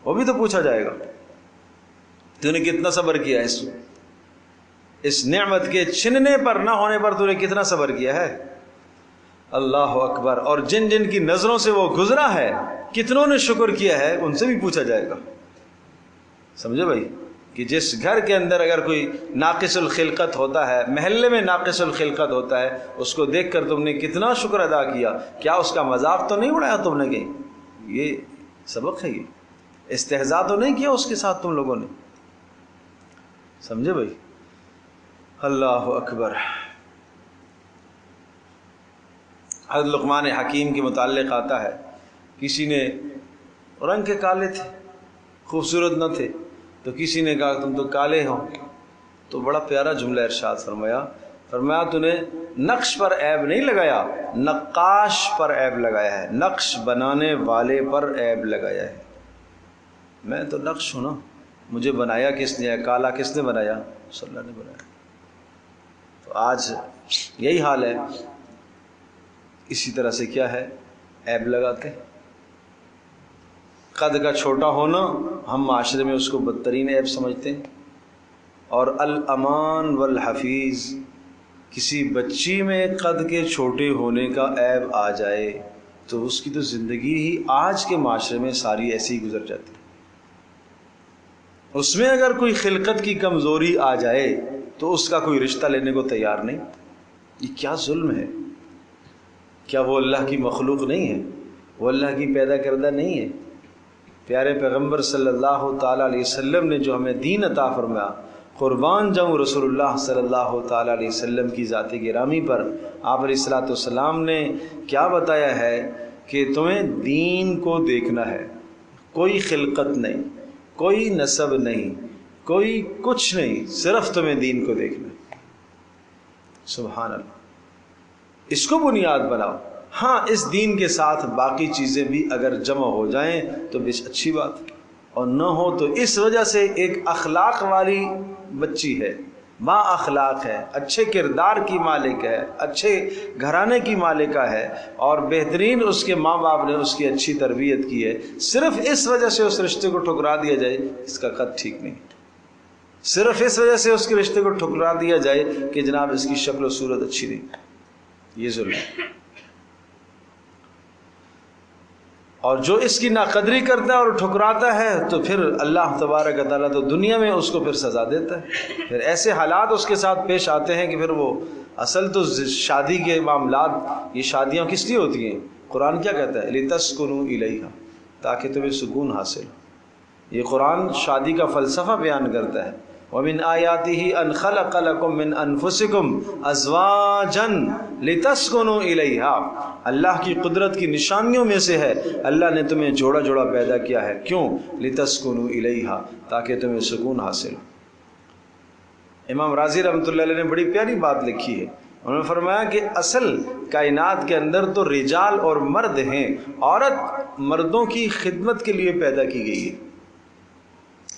وہ بھی تو پوچھا جائے گا، تو نے کتنا صبر کیا اس نعمت کے چھننے پر، نہ ہونے پر تو نے کتنا صبر کیا ہے؟ اللہ اکبر۔ اور جن جن کی نظروں سے وہ گزرا ہے، کتنوں نے شکر کیا ہے، ان سے بھی پوچھا جائے گا۔ سمجھے بھائی؟ کہ جس گھر کے اندر اگر کوئی ناقص الخلقت ہوتا ہے، محلے میں ناقص الخلقت ہوتا ہے، اس کو دیکھ کر تم نے کتنا شکر ادا کیا، کیا اس کا مذاق تو نہیں اڑایا تم نے کہیں؟ یہ سبق ہے، یہ استہزاء تو نہیں کیا اس کے ساتھ تم لوگوں نے؟ سمجھے بھائی؟ اللہ اکبر۔ حضرت لقمان حکیم کے متعلق آتا ہے، کسی نے رنگ کے کالے تھے، خوبصورت نہ تھے، تو کسی نے کہا تم تو کالے ہو، تو بڑا پیارا جملہ ارشاد فرمایا تو نے نقش پر عیب نہیں لگایا، نقاش پر عیب لگایا ہے، نقش بنانے والے پر عیب لگایا ہے۔ میں تو نقش ہوں نا، مجھے بنایا کس نے ہے؟ کالا کس نے بنایا؟ صلی اللہ نے بنایا۔ تو آج یہی حال ہے، اسی طرح سے کیا ہے، عیب لگاتے ہیں۔ قد کا چھوٹا ہونا ہم معاشرے میں اس کو بدترین عیب سمجھتے ہیں، اور الامان والحفیظ، کسی بچی میں قد کے چھوٹے ہونے کا عیب آ جائے تو اس کی تو زندگی ہی آج کے معاشرے میں ساری ایسی ہی گزر جاتی ہے۔ اس میں اگر کوئی خلقت کی کمزوری آ جائے تو اس کا کوئی رشتہ لینے کو تیار نہیں۔ یہ کیا ظلم ہے؟ کیا وہ اللہ کی مخلوق نہیں ہے؟ وہ اللہ کی پیدا کردہ نہیں ہے؟ پیارے پیغمبر صلی اللہ تعالیٰ علیہ وسلم نے جو ہمیں دین عطا فرمایا، قربان جاؤں رسول اللہ صلی اللہ تعالیٰ علیہ وسلم کی ذات گرامی پر، آپ علیہ الصلوۃ والسلام نے کیا بتایا ہے کہ تمہیں دین کو دیکھنا ہے، کوئی خلقت نہیں، کوئی نسب نہیں، کوئی کچھ نہیں، صرف تمہیں دین کو دیکھنا ہے۔ سبحان اللہ، اس کو بنیاد بناؤ۔ ہاں، اس دین کے ساتھ باقی چیزیں بھی اگر جمع ہو جائیں تو بس اچھی بات، اور نہ ہو تو اس وجہ سے ایک اخلاق والی بچی ہے، با اخلاق ہے، اچھے کردار کی مالک ہے، اچھے گھرانے کی مالکہ ہے، اور بہترین اس کے ماں باپ نے اس کی اچھی تربیت کی ہے، صرف اس وجہ سے اس رشتے کو ٹھکرا دیا جائے، اس کا قد ٹھیک نہیں۔ صرف اس وجہ سے اس کے رشتے کو ٹھکرا دیا جائے کہ جناب اس کی شکل و صورت اچھی نہیں، یہ ظلم ہے۔ اور جو اس کی ناقدری کرتا ہے اور ٹھکراتا ہے تو پھر اللہ تبارک و تعالیٰ تو دنیا میں اس کو پھر سزا دیتا ہے، پھر ایسے حالات اس کے ساتھ پیش آتے ہیں کہ پھر وہ اصل تو شادی کے معاملات، یہ شادیاں کس لیے ہوتی ہیں؟ قرآن کیا کہتا ہے؟ لِتَسْكُنُوا إِلَيْهَا، تاکہ تمہیں سکون حاصل ہو۔ یہ قرآن شادی کا فلسفہ بیان کرتا ہے۔ وَمِنْ آيَاتِهِ أَنْ خَلَقَ لَكُم مِّنْ أَنفُسِكُمْ أَزْوَاجًا لِتَسْكُنُوا إِلَيْهَا، اللہ کی قدرت کی نشانیوں میں سے ہے اللہ نے تمہیں جوڑا جوڑا پیدا کیا ہے، کیوں؟ لِتَسْكُنُوا إِلَيْهَا، تاکہ تمہیں سکون حاصل ہو۔ امام راضی رحمۃ اللہ علیہ نے بڑی پیاری بات لکھی ہے، انہوں نے فرمایا کہ اصل کائنات کے اندر تو رجال اور مرد ہیں، عورت مردوں کی خدمت کے لیے پیدا کی گئی ہے۔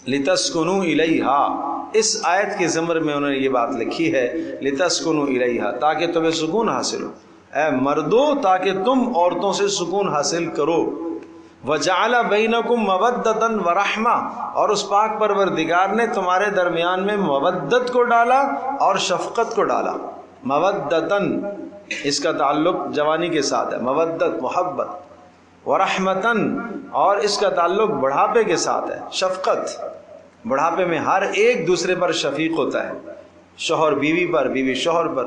لِتَسْكُنُوا إِلَيْهَا، اس آیت کے ضمر میں انہوں نے یہ بات لکھی ہے، لِتَسْكُنُوا إِلَيْهَا، تاکہ تمہیں سکون حاصل ہو، اے مردو تاکہ تم عورتوں سے سکون حاصل کرو۔ وَجَعَلَ بَيْنَكُمْ مَوَدَّةً وَرَحْمَةً، اور اس پاک پروردگار نے تمہارے درمیان میں مودت کو ڈالا اور شفقت کو ڈالا۔ مودتاً، اس کا تعلق جوانی کے ساتھ ہے، مودت محبت، ورحمتاً، اور اس کا تعلق بڑھاپے کے ساتھ ہے، شفقت۔ بڑھاپے میں ہر ایک دوسرے پر شفیق ہوتا ہے، شوہر بیوی پر، بیوی شوہر پر۔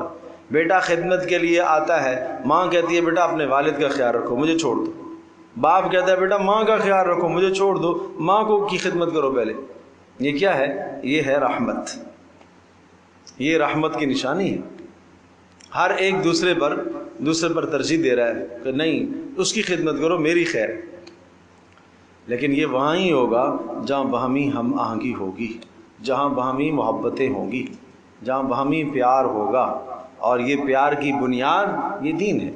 بیٹا خدمت کے لیے آتا ہے، ماں کہتی ہے بیٹا اپنے والد کا خیال رکھو، مجھے چھوڑ دو۔ باپ کہتا ہے بیٹا ماں کا خیال رکھو، مجھے چھوڑ دو، ماں کو کی خدمت کرو پہلے۔ یہ کیا ہے؟ یہ ہے رحمت، یہ رحمت کی نشانی ہے۔ ہر ایک دوسرے پر ترجیح دے رہا ہے کہ نہیں اس کی خدمت کرو، میری خیر ہے۔ لیکن یہ وہاں ہی ہوگا جہاں باہمی ہم آہنگی ہوگی، جہاں باہمی محبتیں ہوں گی، جہاں باہمی پیار ہوگا، اور یہ پیار کی بنیاد یہ دین ہے۔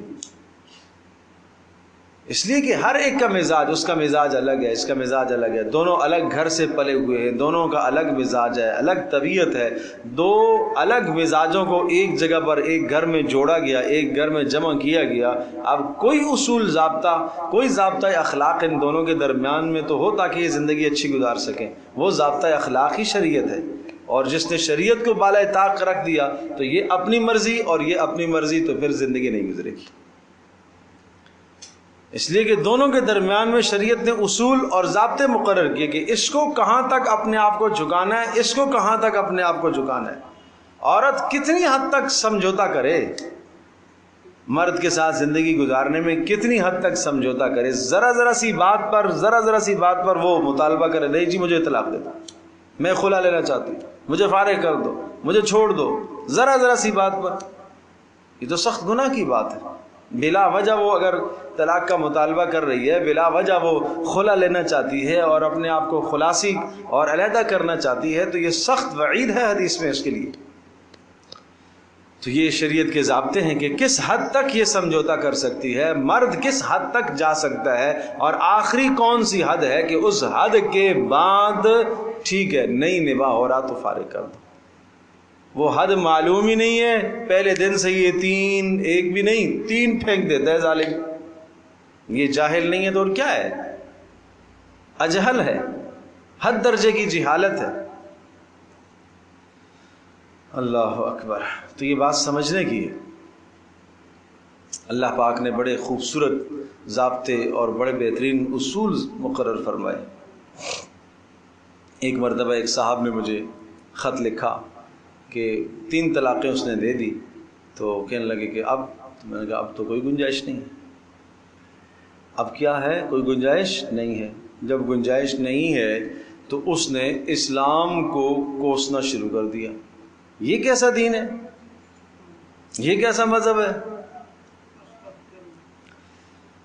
اس لیے کہ ہر ایک کا مزاج، اس کا مزاج الگ ہے، اس کا مزاج الگ ہے، دونوں الگ گھر سے پلے ہوئے ہیں، دونوں کا الگ مزاج ہے، الگ طبیعت ہے۔ دو الگ مزاجوں کو ایک جگہ پر ایک گھر میں جوڑا گیا، ایک گھر میں جمع کیا گیا۔ اب کوئی اصول ضابطہ، کوئی ضابطہ اخلاق ان دونوں کے درمیان میں تو ہو تاکہ یہ زندگی اچھی گزار سکیں، وہ ضابطہ اخلاق ہی شریعت ہے۔ اور جس نے شریعت کو بالائے طاق رکھ دیا تو یہ اپنی مرضی اور یہ اپنی مرضی، تو پھر زندگی نہیں گزرے گی۔ اس لیے کہ دونوں کے درمیان میں شریعت نے اصول اور ضابطے مقرر کیے کہ اس کو کہاں تک اپنے آپ کو جھکانا ہے، اس کو کہاں تک اپنے آپ کو جھکانا ہے۔ عورت کتنی حد تک سمجھوتا کرے، مرد کے ساتھ زندگی گزارنے میں کتنی حد تک سمجھوتا کرے، ذرا ذرا سی بات پر وہ مطالبہ کرے، نہیں جی مجھے طلاق دے دو، میں خلا لینا چاہتی ہوں، مجھے فارغ کر دو، مجھے چھوڑ دو، ذرا سی بات پر، یہ تو سخت گناہ کی بات ہے۔ بلا وجہ وہ اگر طلاق کا مطالبہ کر رہی ہے، بلا وجہ وہ خلا لینا چاہتی ہے اور اپنے آپ کو خلاصی اور علیحدہ کرنا چاہتی ہے، تو یہ سخت وعید ہے حدیث میں اس کے لیے۔ تو یہ شریعت کے ضابطے ہیں کہ کس حد تک یہ سمجھوتا کر سکتی ہے، مرد کس حد تک جا سکتا ہے، اور آخری کون سی حد ہے کہ اس حد کے بعد ٹھیک ہے نہیں نباہ ہو رہا تو فارغ کر دو۔ وہ حد معلوم ہی نہیں ہے، پہلے دن سے یہ 3، ایک بھی نہیں 3 پھینک دیتا ہے ظالم۔ یہ جاہل نہیں ہے تو اور کیا ہے؟ اجہل ہے، حد درجے کی جہالت ہے۔ اللہ اکبر۔ تو یہ بات سمجھنے کی ہے۔ اللہ پاک نے بڑے خوبصورت ضابطے اور بڑے بہترین اصول مقرر فرمائے۔ ایک مرتبہ ایک صاحب نے مجھے خط لکھا کہ 3 طلاقیں اس نے دے دی، تو کہنے لگے کہ اب، میں نے کہا اب تو کوئی گنجائش نہیں ہے۔ اب کیا ہے؟ کوئی گنجائش نہیں ہے۔ جب گنجائش نہیں ہے تو اس نے اسلام کو کوسنا شروع کر دیا۔ یہ کیسا دین ہے؟ یہ کیسا مذہب ہے؟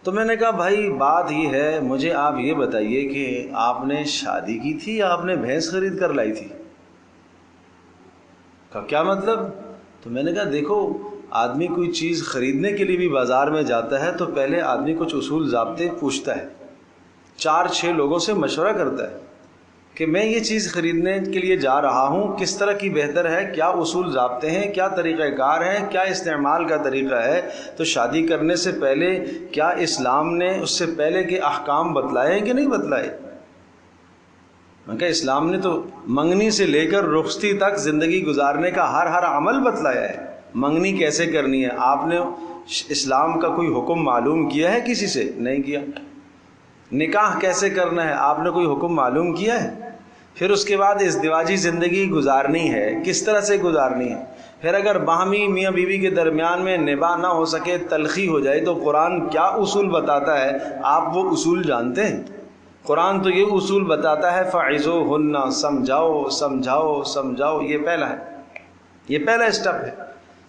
تو میں نے کہا بھائی بات یہ ہے، مجھے آپ یہ بتائیے کہ آپ نے شادی کی تھی یا آپ نے بھینس خرید کر لائی تھی؟ کہا کیا مطلب؟ تو میں نے کہا دیکھو، آدمی کوئی چیز خریدنے کے لیے بھی بازار میں جاتا ہے تو پہلے آدمی کچھ اصول ضابطے پوچھتا ہے، 4-6 لوگوں سے مشورہ کرتا ہے کہ میں یہ چیز خریدنے کے لیے جا رہا ہوں، کس طرح کی بہتر ہے، کیا اصول ضابطے ہیں، کیا طریقہ کار ہیں، کیا استعمال کا طریقہ ہے۔ تو شادی کرنے سے پہلے کیا اسلام نے اس سے پہلے کے احکام بتلائے ہیں کہ نہیں بتلائے؟ میں کہا اسلام نے تو منگنی سے لے کر رخصتی تک زندگی گزارنے کا ہر عمل بتلایا ہے۔ منگنی کیسے کرنی ہے آپ نے اسلام کا کوئی حکم معلوم کیا ہے کسی سے؟ نہیں کیا۔ نکاح کیسے کرنا ہے آپ نے کوئی حکم معلوم کیا ہے؟ پھر اس کے بعد ازدواجی زندگی گزارنی ہے، کس طرح سے گزارنی ہے۔ پھر اگر باہمی میاں بیوی کے درمیان میں نباہ نہ ہو سکے، تلخی ہو جائے، تو قرآن کیا اصول بتاتا ہے؟ آپ وہ اصول جانتے ہیں؟ قرآن تو یہ اصول بتاتا ہے فَعِظُوهُنَّ، سمجھاؤ۔ یہ پہلا ہے، یہ پہلا اسٹیپ ہے۔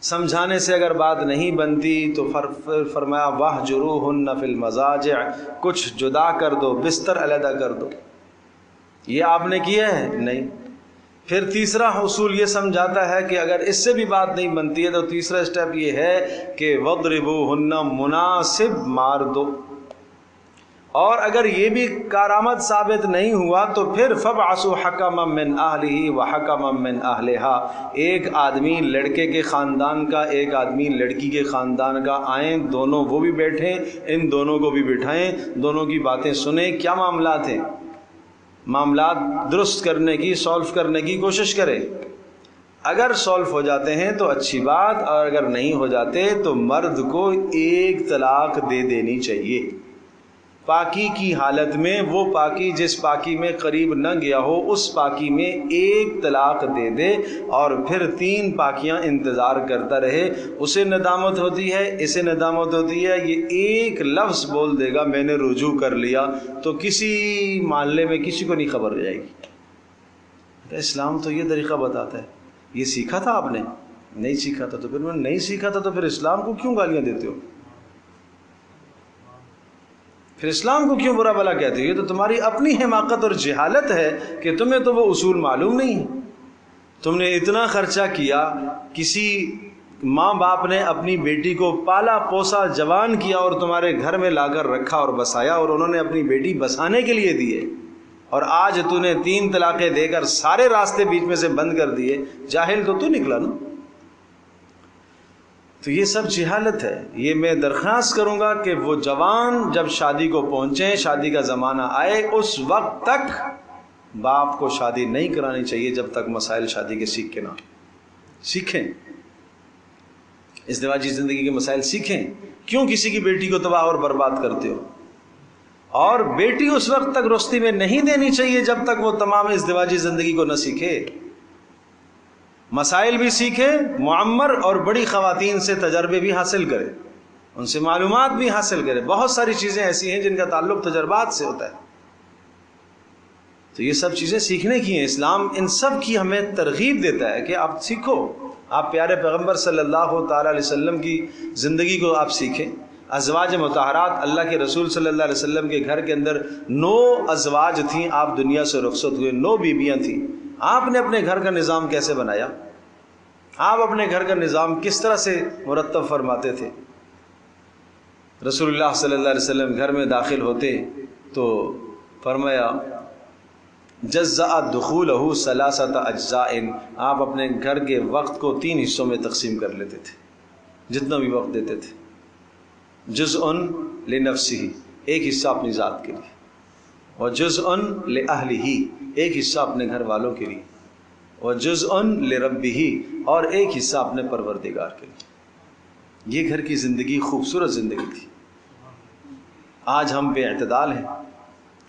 سمجھانے سے اگر بات نہیں بنتی تو فرمایا وَاهْجُرُوهُنَّ فِي الْمَضَاجِعِ، کچھ جدا کر دو، بستر علیحدہ کر دو۔ یہ آپ نے کیا ہے؟ نہیں۔ پھر تیسرا اصول یہ سمجھاتا ہے کہ اگر اس سے بھی بات نہیں بنتی ہے تو تیسرا اسٹیپ یہ ہے کہ وَاضْرِبُوهُنَّ، مناسب مار دو۔ اور اگر یہ بھی کارآمد ثابت نہیں ہوا تو پھر فَابْعَثُوا حَكَمًا مِّنْ أَهْلِهِ وَحَكَمًا مِّنْ أَهْلِهَا، ایک آدمی لڑکے کے خاندان کا، ایک آدمی لڑکی کے خاندان کا آئیں، دونوں وہ بھی بیٹھیں، ان دونوں کو بھی بٹھائیں، دونوں کی باتیں سنیں، کیا معاملات ہیں، معاملات درست کرنے کی، سولف کرنے کی کوشش کریں۔ اگر سولف ہو جاتے ہیں تو اچھی بات، اور اگر نہیں ہو جاتے تو مرد کو ایک طلاق دے دینی چاہیے۔ پاکی کی حالت میں، وہ پاکی جس پاکی میں قریب نہ گیا ہو، اس پاکی میں ایک طلاق دے دے، اور پھر 3 پاکیاں انتظار کرتا رہے۔ اسے ندامت ہوتی ہے، اسے ندامت ہوتی ہے، یہ ایک لفظ بول دے گا میں نے رجوع کر لیا، تو کسی محلے میں کسی کو نہیں خبر ہو جائے گی۔ اسلام تو یہ طریقہ بتاتا ہے۔ یہ سیکھا تھا آپ نے؟ نہیں سیکھا تھا۔ تو پھر میں نہیں سیکھا تھا تو پھر اسلام کو کیوں گالیاں دیتے ہو؟ پھر اسلام کو کیوں برا بھلا کہتے ہو؟ یہ تو تمہاری اپنی حماقت اور جہالت ہے کہ تمہیں تو وہ اصول معلوم نہیں ہے۔ تم نے اتنا خرچہ کیا، کسی ماں باپ نے اپنی بیٹی کو پالا پوسا، جوان کیا، اور تمہارے گھر میں لا کر رکھا اور بسایا، اور انہوں نے اپنی بیٹی بسانے کے لیے دیے، اور آج تو نے 3 طلاقیں دے کر سارے راستے بیچ میں سے بند کر دیے۔ جاہل تو نکلا نا۔ تو یہ سب جہالت ہے۔ یہ میں درخواست کروں گا کہ وہ جوان جب شادی کو پہنچیں، شادی کا زمانہ آئے، اس وقت تک باپ کو شادی نہیں کرانی چاہیے جب تک مسائل شادی کے سیکھ کے نہ سیکھیں، ازدواجی زندگی کے مسائل سیکھیں۔ کیوں کسی کی بیٹی کو تباہ اور برباد کرتے ہو؟ اور بیٹی اس وقت تک رخصتی میں نہیں دینی چاہیے جب تک وہ تمام ازدواجی زندگی کو نہ سیکھے، مسائل بھی سیکھے، معمر اور بڑی خواتین سے تجربے بھی حاصل کرے، ان سے معلومات بھی حاصل کرے۔ بہت ساری چیزیں ایسی ہیں جن کا تعلق تجربات سے ہوتا ہے۔ تو یہ سب چیزیں سیکھنے کی ہیں. اسلام ان سب کی ہمیں ترغیب دیتا ہے کہ آپ سیکھو. آپ پیارے پیغمبر صلی اللہ تعالیٰ علیہ وسلم کی زندگی کو آپ سیکھیں. ازواج مطہرات اللہ کے رسول صلی اللہ علیہ وسلم کے گھر کے اندر 9 ازواج تھیں. آپ دنیا سے رخصت ہوئے, 9 بیویاں تھیں. آپ نے اپنے گھر کا نظام کیسے بنایا؟ آپ اپنے گھر کا نظام کس طرح سے مرتب فرماتے تھے؟ رسول اللہ صلی اللہ علیہ وسلم گھر میں داخل ہوتے تو فرمایا جزأ دخولہ 3 اجزاء. آپ اپنے گھر کے وقت کو 3 حصوں میں تقسیم کر لیتے تھے, جتنا بھی وقت دیتے تھے. جزء لنفسہ, ایک حصہ اپنی ذات کے لیے, وجزء لأہلہ, ایک حصہ اپنے گھر والوں کے لیے, وجزء لربہ, اور ایک حصہ اپنے پروردگار کے لیے. یہ گھر کی زندگی خوبصورت زندگی تھی. آج ہم بے اعتدال ہیں.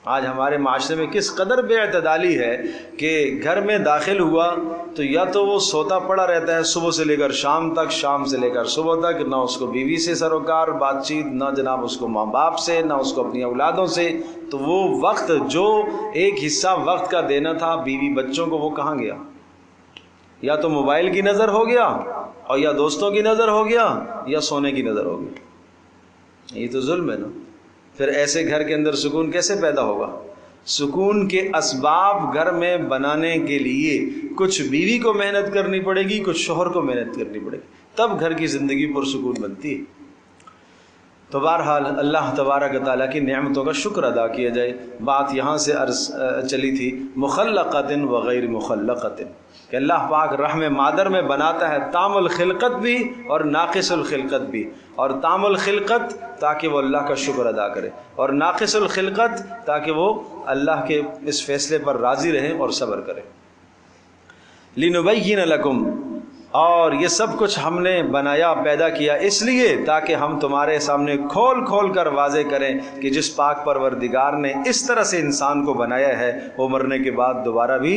آج ہمارے معاشرے میں کس قدر بے اعتدالی ہے کہ گھر میں داخل ہوا تو یا تو وہ سوتا پڑا رہتا ہے صبح سے لے کر شام تک, شام سے لے کر صبح تک, نہ اس کو بیوی سے سروکار بات چیت, نہ جناب اس کو ماں باپ سے, نہ اس کو اپنی اولادوں سے. تو وہ وقت جو ایک حصہ وقت کا دینا تھا بیوی بچوں کو, وہ کہاں گیا؟ یا تو موبائل کی نظر ہو گیا, اور یا دوستوں کی نظر ہو گیا, یا سونے کی نظر ہو گئی. یہ تو ظلم ہے نا. پھر ایسے گھر کے اندر سکون کیسے پیدا ہوگا؟ سکون کے اسباب گھر میں بنانے کے لیے کچھ بیوی کو محنت کرنی پڑے گی, کچھ شوہر کو محنت کرنی پڑے گی, تب گھر کی زندگی پرسکون بنتی ہے. تو بہرحال اللہ تبارک و تعالیٰ کی نعمتوں کا شکر ادا کیا جائے. بات یہاں سے عرض چلی تھی مخلقۃ و غیر مخلقۃ, کہ اللہ پاک رحم مادر میں بناتا ہے تام الخلقت بھی اور ناقص الخلقت بھی. اور تام الخلقت تاکہ وہ اللہ کا شکر ادا کرے, اور ناقص الخلقت تاکہ وہ اللہ کے اس فیصلے پر راضی رہیں اور صبر کریں. لنبین لکم, اور یہ سب کچھ ہم نے بنایا پیدا کیا اس لیے تاکہ ہم تمہارے سامنے کھول کھول کر واضح کریں کہ جس پاک پروردگار نے اس طرح سے انسان کو بنایا ہے وہ مرنے کے بعد دوبارہ بھی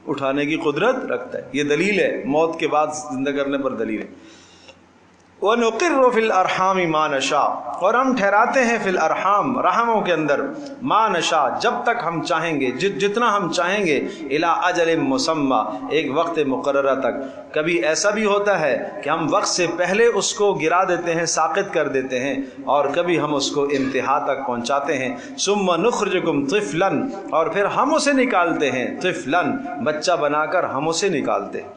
اٹھانے کی قدرت رکھتا ہے. یہ دلیل ہے, موت کے بعد زندہ کرنے پر دلیل ہے. وَنُقِرُّ فِي الْأَرْحَامِ مَا نَشَاءُ, اور ہم ٹھہراتے ہیں فی الارحام, رحموں کے اندر, ما نشاء, جب تک ہم چاہیں گے, جتنا ہم چاہیں گے, الی اجل مسمى, ایک وقت مقررہ تک. کبھی ایسا بھی ہوتا ہے کہ ہم وقت سے پہلے اس کو گرا دیتے ہیں, ساقط کر دیتے ہیں, اور کبھی ہم اس کو انتہا تک پہنچاتے ہیں. ثم نخرجکم طفلا, اور پھر ہم اسے نکالتے ہیں, طفلا, بچہ بنا کر ہم اسے نکالتے ہیں.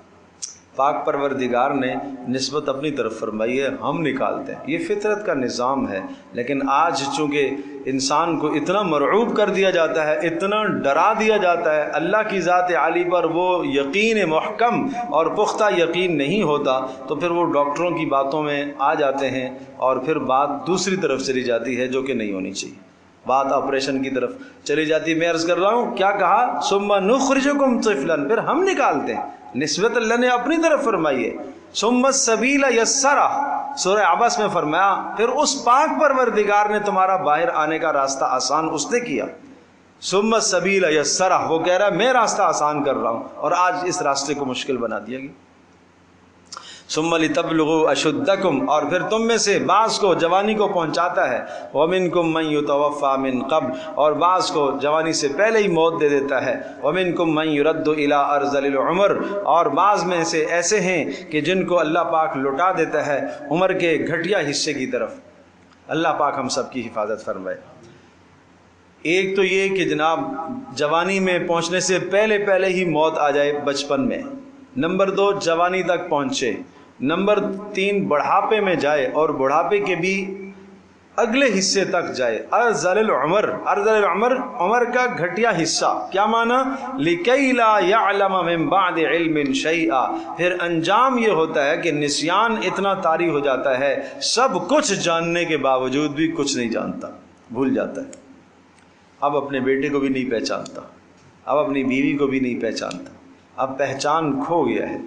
پاک پروردگار نے نسبت اپنی طرف فرمائی ہے, ہم نکالتے ہیں. یہ فطرت کا نظام ہے. لیکن آج چونکہ انسان کو اتنا مرعوب کر دیا جاتا ہے, اتنا ڈرا دیا جاتا ہے, اللہ کی ذات عالی پر وہ یقین محکم اور پختہ یقین نہیں ہوتا, تو پھر وہ ڈاکٹروں کی باتوں میں آ جاتے ہیں, اور پھر بات دوسری طرف چلی جاتی ہے جو کہ نہیں ہونی چاہیے. بات آپریشن کی طرف چلی جاتی ہے. میں عرض کر رہا ہوں, کیا کہا؟ ثم نخرجکم طفلا, پھر ہم نکالتے ہیں. نسبت اللہ نے اپنی طرف فرمائی ہے. ثم السبیل یسرہ, سورہ عبس میں فرمایا پھر اس پاک پروردگار نے تمہارا باہر آنے کا راستہ آسان اس نے کیا. ثم السبیل یسرہ, وہ کہہ رہا ہے میں راستہ آسان کر رہا ہوں, اور آج اس راستے کو مشکل بنا دیا گیا. ثم لتبلغوا اشدکم, اور پھر تم میں سے بعض کو جوانی کو پہنچاتا ہے. ومنکم من یتوفی من قبل, اور بعض کو جوانی سے پہلے ہی موت دے دیتا ہے. ومنکم من یرد الی ارذل العمر, اور بعض میں سے ایسے ہیں کہ جن کو اللہ پاک لوٹا دیتا ہے عمر کے گھٹیا حصے کی طرف. اللہ پاک ہم سب کی حفاظت فرمائے. ایک تو یہ کہ جناب جوانی میں پہنچنے سے پہلے ہی موت آ جائے بچپن میں. نمبر 2 جوانی تک پہنچے. نمبر 3 بڑھاپے میں جائے, اور بڑھاپے کے بھی اگلے حصے تک جائے. ارذل العمر, ارذل العمر عمر کا گھٹیا حصہ. کیا معنی؟ لکی لا یعلم من بعد علم شیئا, پھر انجام یہ ہوتا ہے کہ نسیان اتنا طاری ہو جاتا ہے, سب کچھ جاننے کے باوجود بھی کچھ نہیں جانتا, بھول جاتا ہے. اب اپنے بیٹے کو بھی نہیں پہچانتا, اب اپنی بیوی کو بھی نہیں پہچانتا, اب پہچان کھو گیا ہے,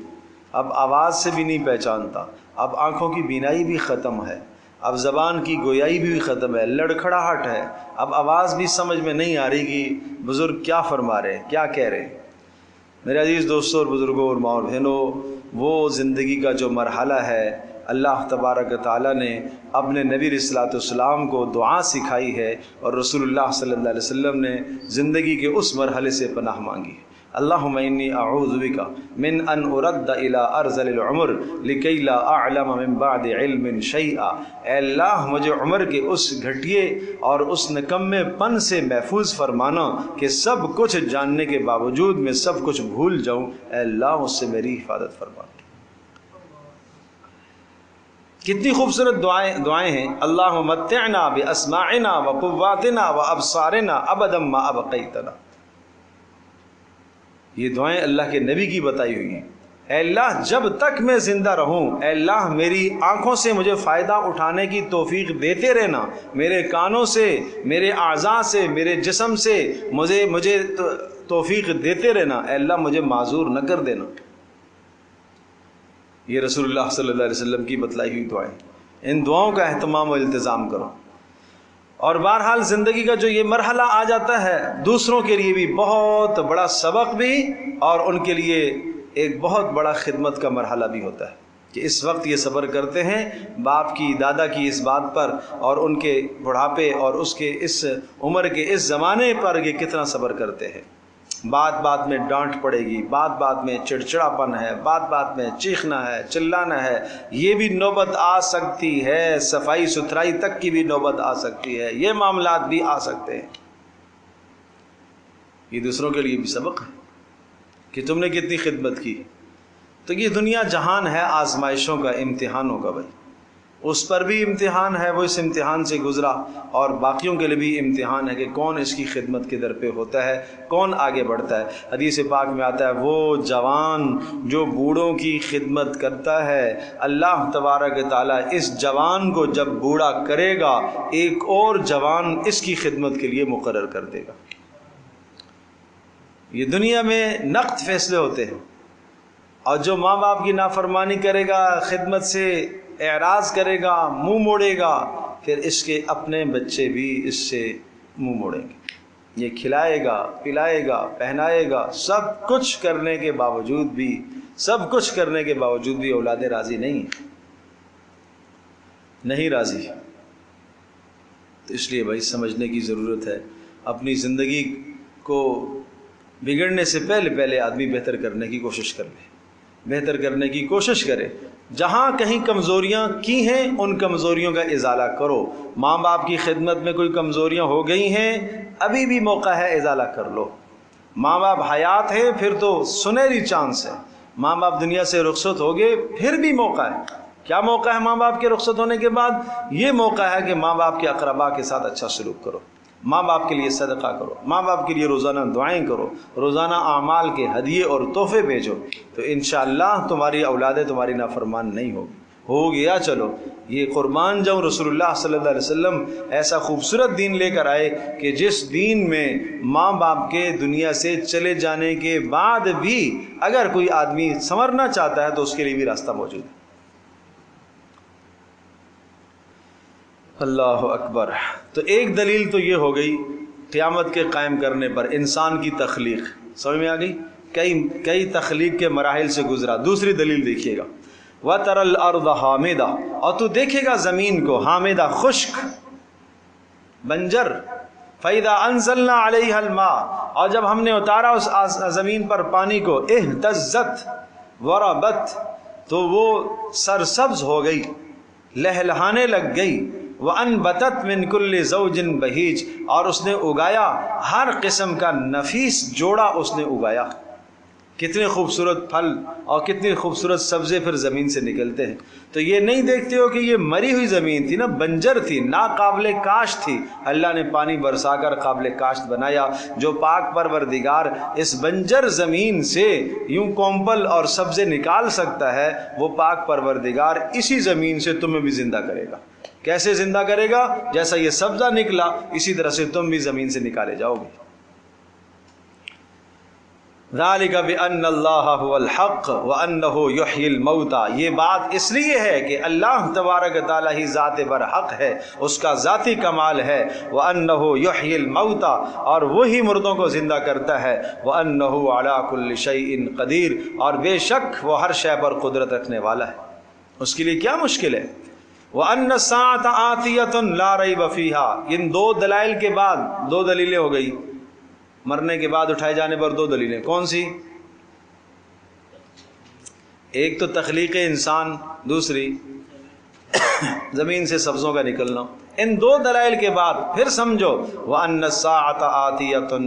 اب آواز سے بھی نہیں پہچانتا, اب آنکھوں کی بینائی بھی ختم ہے, اب زبان کی گویائی بھی ختم ہے, لڑکھڑاہٹ ہے, اب آواز بھی سمجھ میں نہیں آ رہی کہ بزرگ کیا فرما رہے ہیں, کیا کہہ رہے ہیں. میرے عزیز دوستوں اور بزرگوں اور ماں اور بہنوں, وہ زندگی کا جو مرحلہ ہے اللہ تبارک تعالیٰ نے اپنے نبی علیہ الصلوۃ والسلام کو دعا سکھائی ہے، اور رسول اللہ صلی اللہ علیہ وسلم نے زندگی کے اس مرحلے سے پناہ مانگی ہے۔ اللہم انی اعوذ بک من ان ارد الی ارذل العمر لکی لا اعلم من بعد علم شیئا، اے اللہ مجھے عمر کے اس گھٹیے اور اس نکمے پن سے محفوظ فرمانا کہ سب کچھ جاننے کے باوجود میں سب کچھ بھول جاؤں، اے اللہ اس سے میری حفاظت فرما۔ کتنی خوبصورت دعائیں ہیں۔ اللہم متعنا باسماعنا وقواتنا وابصارنا ابدا ما ابقیتنا، یہ دعائیں اللہ کے نبی کی بتائی ہوئی ہیں۔ اے اللہ جب تک میں زندہ رہوں، اے اللہ میری آنکھوں سے مجھے فائدہ اٹھانے کی توفیق دیتے رہنا، میرے کانوں سے، میرے اعضاء سے، میرے جسم سے مجھے توفیق دیتے رہنا، اے اللہ مجھے معذور نہ کر دینا۔ یہ رسول اللہ صلی اللہ علیہ وسلم کی بتلائی ہوئی دعائیں، ان دعاؤں کا اہتمام و التزام کرو۔ اور بہرحال زندگی کا جو یہ مرحلہ آ جاتا ہے دوسروں کے لیے بھی بہت بڑا سبق بھی، اور ان کے لیے ایک بہت بڑا خدمت کا مرحلہ بھی ہوتا ہے کہ اس وقت یہ صبر کرتے ہیں باپ کی دادا کی اس بات پر، اور ان کے بڑھاپے اور اس کے اس عمر کے اس زمانے پر یہ کتنا صبر کرتے ہیں۔ بات بات میں ڈانٹ پڑے گی، بات بات میں چڑچڑاپن ہے، بات بات میں چیخنا ہے، چلانا ہے، یہ بھی نوبت آ سکتی ہے، صفائی ستھرائی تک کی بھی نوبت آ سکتی ہے، یہ معاملات بھی آ سکتے ہیں۔ یہ دوسروں کے لیے بھی سبق ہے کہ تم نے کتنی خدمت کی۔ تو یہ دنیا جہان ہے آزمائشوں کا، امتحانوں کا بھائی، اس پر بھی امتحان ہے، وہ اس امتحان سے گزرا، اور باقیوں کے لیے بھی امتحان ہے کہ کون اس کی خدمت کے در پہ ہوتا ہے، کون آگے بڑھتا ہے۔ حدیث پاک میں آتا ہے وہ جوان جو بوڑھوں کی خدمت کرتا ہے، اللہ تبارک تعالیٰ اس جوان کو جب بوڑھا کرے گا ایک اور جوان اس کی خدمت کے لیے مقرر کر دے گا۔ یہ دنیا میں نقد فیصلے ہوتے ہیں، اور جو ماں باپ کی نافرمانی کرے گا، خدمت سے اعراض کرے گا، منہ موڑے گا، پھر اس کے اپنے بچے بھی اس سے منہ موڑیں گے۔ یہ کھلائے گا، پلائے گا، پہنائے گا، سب کچھ کرنے کے باوجود بھی اولادیں راضی نہیں راضی۔ تو اس لیے بھائی سمجھنے کی ضرورت ہے، اپنی زندگی کو بگڑنے سے پہلے آدمی بہتر کرنے کی کوشش کر لے، بہتر کرنے کی کوشش کرے۔ جہاں کہیں کمزوریاں کی ہیں ان کمزوریوں کا ازالہ کرو۔ ماں باپ کی خدمت میں کوئی کمزوریاں ہو گئی ہیں، ابھی بھی موقع ہے، ازالہ کر لو۔ ماں باپ حیات ہیں پھر تو سنہری چانس ہے، ماں باپ دنیا سے رخصت ہو گئے پھر بھی موقع ہے۔ کیا موقع ہے ماں باپ کے رخصت ہونے کے بعد؟ یہ موقع ہے کہ ماں باپ کے اقربا کے ساتھ اچھا سلوک کرو، ماں باپ کے لیے صدقہ کرو، ماں باپ کے لیے روزانہ دعائیں کرو، روزانہ اعمال کے ہدیے اور تحفے بھیجو، تو انشاءاللہ تمہاری اولادیں تمہاری نافرمان نہیں ہوگی۔ ہو گیا چلو، یہ قربان جاؤں رسول اللہ صلی اللہ علیہ وسلم ایسا خوبصورت دین لے کر آئے کہ جس دین میں ماں باپ کے دنیا سے چلے جانے کے بعد بھی اگر کوئی آدمی سنورنا چاہتا ہے تو اس کے لیے بھی راستہ موجود ہے۔ اللہ اکبر۔ تو ایک دلیل تو یہ ہو گئی قیامت کے قائم کرنے پر انسان کی تخلیق، سمجھ میں آ گئی، کئی تخلیق کے مراحل سے گزرا۔ دوسری دلیل دیکھیے گا، وَتَرَى الْأَرْضَ حَامِدَةً، اور تو دیکھے گا زمین کو حامدہ، خشک، بنجر، فَإِذَا أَنزَلْنَا عَلَيْهَا الْمَاءَ، اور جب ہم نے اتارا اس زمین پر پانی کو، اهْتَزَّتْ وَرَبَتْ، تو وہ سرسبز ہو گئی، لہلہانے لگ گئی، وَأَنبَتَتْ مِنْ كُلِّ زَوْجٍ بَهِيجٍ، اور اس نے اگایا ہر قسم کا نفیس جوڑا اس نے اگایا۔ کتنے خوبصورت پھل اور کتنی خوبصورت سبزے پھر زمین سے نکلتے ہیں۔ تو یہ نہیں دیکھتے ہو کہ یہ مری ہوئی زمین تھی نا، بنجر تھی، ناقابل کاشت تھی، اللہ نے پانی برسا کر قابل کاشت بنایا۔ جو پاک پروردگار اس بنجر زمین سے یوں کومپل اور سبزے نکال سکتا ہے، وہ پاک پروردگار اسی زمین سے تمہیں بھی زندہ کرے گا۔ کیسے زندہ کرے گا؟ جیسا یہ سبزہ نکلا اسی طرح سے تم بھی زمین سے نکالے جاؤ گے۔ ذالک بأن اللہ هو الحق وانہ یحیی الموتى، یہ بات اس لیے ہے کہ اللہ تبارک تعالیٰ ہی ذات برحق ہے، اس کا ذاتی کمال ہے، وانہ یحیی الموتى، اور وہی مردوں کو زندہ کرتا ہے، وانہ علی کل شیء قدیر، اور بے شک وہ ہر شے پر قدرت رکھنے والا ہے، اس کے لیے کیا مشکل ہے؟ وَأَنَّ السَّاعَةَ آتِيَةٌ لَا رَيْبَ فِيهَا، ان دو دلائل کے بعد دو دلیلیں ہو گئی، مرنے کے بعد اٹھائے جانے پر دو دلیلیں، کون سی؟ ایک تو تخلیق انسان، دوسری زمین سے سبزوں کا نکلنا۔ ان دو دلائل کے بعد پھر سمجھو وَأَنَّ السَّاعَةَ آتِيَةٌ،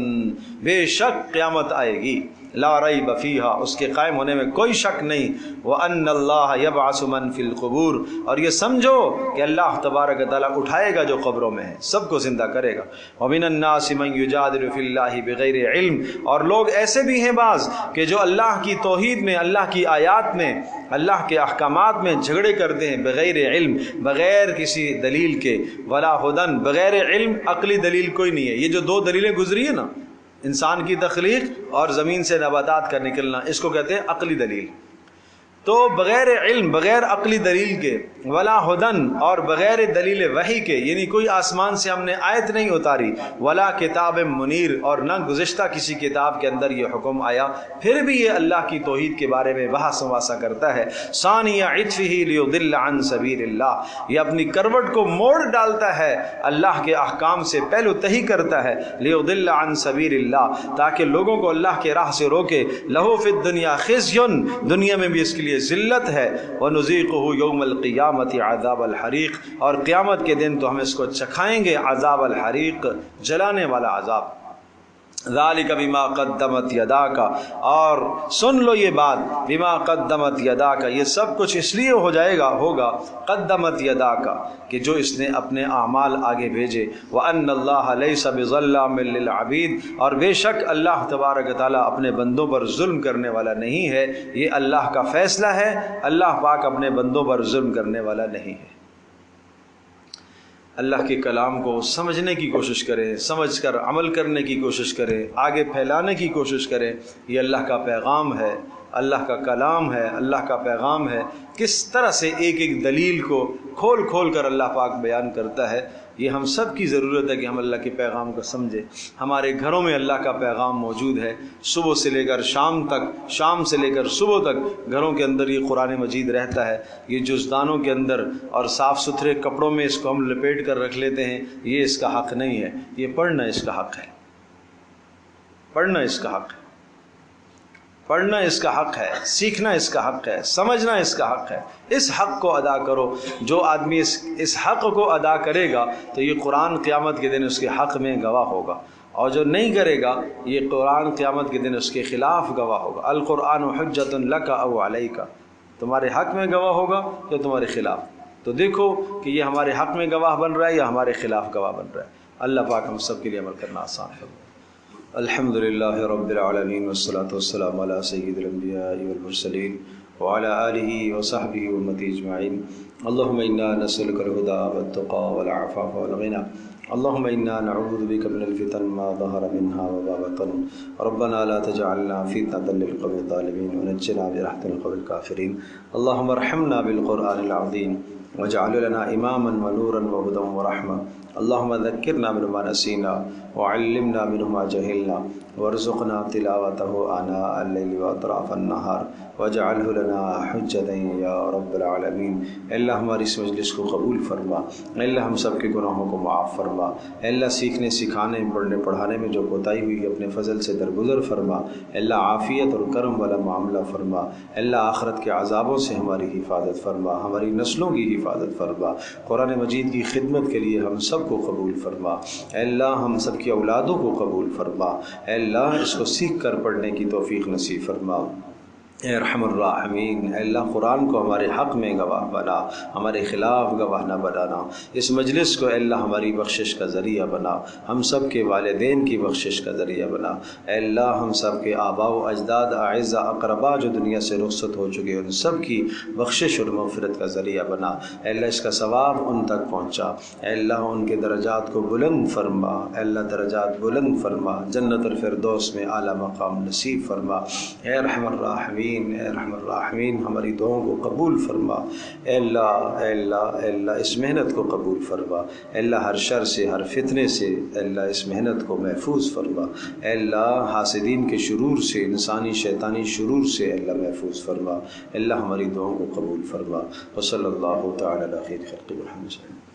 بے شک قیامت آئے گی، لا ریب فیہا، اس کے قائم ہونے میں کوئی شک نہیں، وَأَنَّ اللَّهَ يَبْعَثُ مَن فِي الْقُبُورِ، اور یہ سمجھو کہ اللہ تبارک و تعالیٰ اٹھائے گا جو قبروں میں ہے، سب کو زندہ کرے گا۔ وَمِنَ النَّاسِ مَن يُجَادِلُ فِي اللَّهِ بِغَيْرِ علم، اور لوگ ایسے بھی ہیں بعض کہ جو اللہ کی توحید میں، اللہ کی آیات میں، اللہ کے احکامات میں جھگڑے کرتے ہیں، بغیر علم، بغیر کسی دلیل کے، ولا ہدن، بغیر علم، عقلی دلیل کوئی نہیں ہے۔ یہ جو دو دلیلیں گزری ہیں نا، انسان کی تخلیق اور زمین سے نباتات کا نکلنا، اس کو کہتے ہیں عقلی دلیل۔ تو بغیر علم، بغیر عقلی دلیل کے، ولا ہدن، اور بغیر دلیل وحی کے، یعنی کوئی آسمان سے ہم نے آیت نہیں اتاری، ولا کتاب منیر، اور نہ گزشتہ کسی کتاب کے اندر یہ حکم آیا، پھر بھی یہ اللہ کی توحید کے بارے میں بحث مباحثہ کرتا ہے۔ ثانی عطفہ لیضل عن سبیل اللہ، یہ اپنی کروٹ کو موڑ ڈالتا ہے، اللہ کے احکام سے پہلو تہی کرتا ہے، لیضل عن سبیل اللہ، تاکہ لوگوں کو اللہ کے راہ سے روکے۔ لہو فی الدنیا خزی، دنیا میں بھی اس کے لیے ذلت ہے، وَنُذِيقُهُ يَوْمَ الْقِيَامَةِ عَذَابَ الْحَرِيقِ، اور قیامت کے دن تو ہم اس کو چکھائیں گے عذاب الحریق، جلانے والا عذاب۔ ذَلِكَ بِمَا قَدَّمَتْ يَدَاكَ، اور سن لو یہ بات، بِمَا قَدَّمَتْ يَدَاكَ، یہ سب کچھ اس لیے ہو جائے گا، ہوگا، قدمت يَدَاكَ، کہ جو اس نے اپنے اعمال آگے بھیجے، وَأَنَّ اللَّهَ لَيْسَ بِظَلَّامٍ لِّلْعَبِيدِ، اور بے شک اللہ تبارک و تعالیٰ اپنے بندوں پر ظلم کرنے والا نہیں ہے، یہ اللہ کا فیصلہ ہے، اللہ پاک اپنے بندوں پر ظلم کرنے والا نہیں ہے۔ اللہ کے کلام کو سمجھنے کی کوشش کریں، سمجھ کر عمل کرنے کی کوشش کریں، آگے پھیلانے کی کوشش کریں، یہ اللہ کا پیغام ہے، اللہ کا کلام ہے، اللہ کا پیغام ہے۔ کس طرح سے ایک ایک دلیل کو کھول کھول کر اللہ پاک بیان کرتا ہے، یہ ہم سب کی ضرورت ہے کہ ہم اللہ کے پیغام کو سمجھیں۔ ہمارے گھروں میں اللہ کا پیغام موجود ہے، صبح سے لے کر شام تک، شام سے لے کر صبح تک گھروں کے اندر یہ قرآن مجید رہتا ہے۔ یہ جزدانوں کے اندر اور صاف ستھرے کپڑوں میں اس کو ہم لپیٹ کر رکھ لیتے ہیں، یہ اس کا حق نہیں ہے، یہ پڑھنا اس کا حق ہے، پڑھنا اس کا حق ہے، پڑھنا اس کا حق ہے، سیکھنا اس کا حق ہے، سمجھنا اس کا حق ہے۔ اس حق کو ادا کرو، جو آدمی اس حق کو ادا کرے گا تو یہ قرآن قیامت کے دن اس کے حق میں گواہ ہوگا، اور جو نہیں کرے گا یہ قرآن قیامت کے دن اس کے خلاف گواہ ہوگا۔ القرآن حجۃ لک او علیک، تمہارے حق میں گواہ ہوگا یا تمہارے خلاف۔ تو دیکھو کہ یہ ہمارے حق میں گواہ بن رہا ہے یا ہمارے خلاف گواہ بن رہا ہے۔ اللہ پاک ہم سب کے لیے عمل کرنا آسان ہے۔ الحمد للہ رب العالمین، والصلاة والسلام علی سید الانبیاء والمرسلین وعلی آلہ وصحبہ وامتی اجمعین۔ اللہم انا نسألک الہدی والتقی والعفاف والغنی، اللہم انا نعوذ بک من الفتن ما ظہر منها وما بطن، ربنا لا تجعلنا فتنة للقوم الظالمین ونجنا برحمتک من القوم الکافرین۔ اللہم ارحمنا بالقرآن العظیم واجعل لنا اماما ونورا وهدى ورحمة، اللهم ذكرنا منه ما نسينا وعلمنا منه ما جهلنا وارزقنا تلاوته آناء الليل وأطراف النهار واجعله لنا حجة یا رب العالمین۔ اللہ ہماری اس مجلس کو قبول فرما، اللہ ہم سب کے گناہوں کو معاف فرما، اللہ سیکھنے سکھانے پڑھنے پڑھانے میں جو کوتاہی ہوئی اپنے فضل سے درگزر فرما، اللہ عافیت اور کرم والا معاملہ فرما، اللہ آخرت کے عذابوں سے ہماری حفاظت فرما، ہماری نسلوں کی حفاظت فرما، قرآن مجید کی خدمت کے لیے ہم سب کو قبول فرما، اے اللہ ہم سب کی اولادوں کو قبول فرما، اے اللہ اس کو سیکھ کر پڑھنے کی توفیق نصیب فرما، اے ارحم الراحمین۔ اے اللہ قرآن کو ہمارے حق میں گواہ بنا، ہمارے خلاف گواہ نہ بنانا، اس مجلس کو اے اللہ ہماری بخشش کا ذریعہ بنا، ہم سب کے والدین کی بخشش کا ذریعہ بنا، اے اللہ ہم سب کے آباء و اجداد اعزاء اقرباء جو دنیا سے رخصت ہو چکے ان سب کی بخشش اور مغفرت کا ذریعہ بنا، اے اللہ اس کا ثواب ان تک پہنچا، اے اللہ ان کے درجات کو بلند فرما، اے اللہ درجات بلند فرما، جنت الفردوس میں اعلیٰ مقام نصیب فرما، اے ارحم الراحمین۔ الراحمین، اے ارحم الراحمین ہماری دعاؤں کو قبول فرما۔ اے اللہ اے اللہ اے اللہ اس محنت کو قبول فرما۔ اے اللہ ہر شر سے، ہر فتنے سے اے اللہ اس محنت کو محفوظ فرما۔ اے اللہ حاسدین کے شرور سے، انسانی شیطانی شرور سے اے اللہ محفوظ فرما۔ اے اللہ ہماری دعاؤں کو قبول فرما۔ وصلی اللہ تعالی علی خیر خلق محمد۔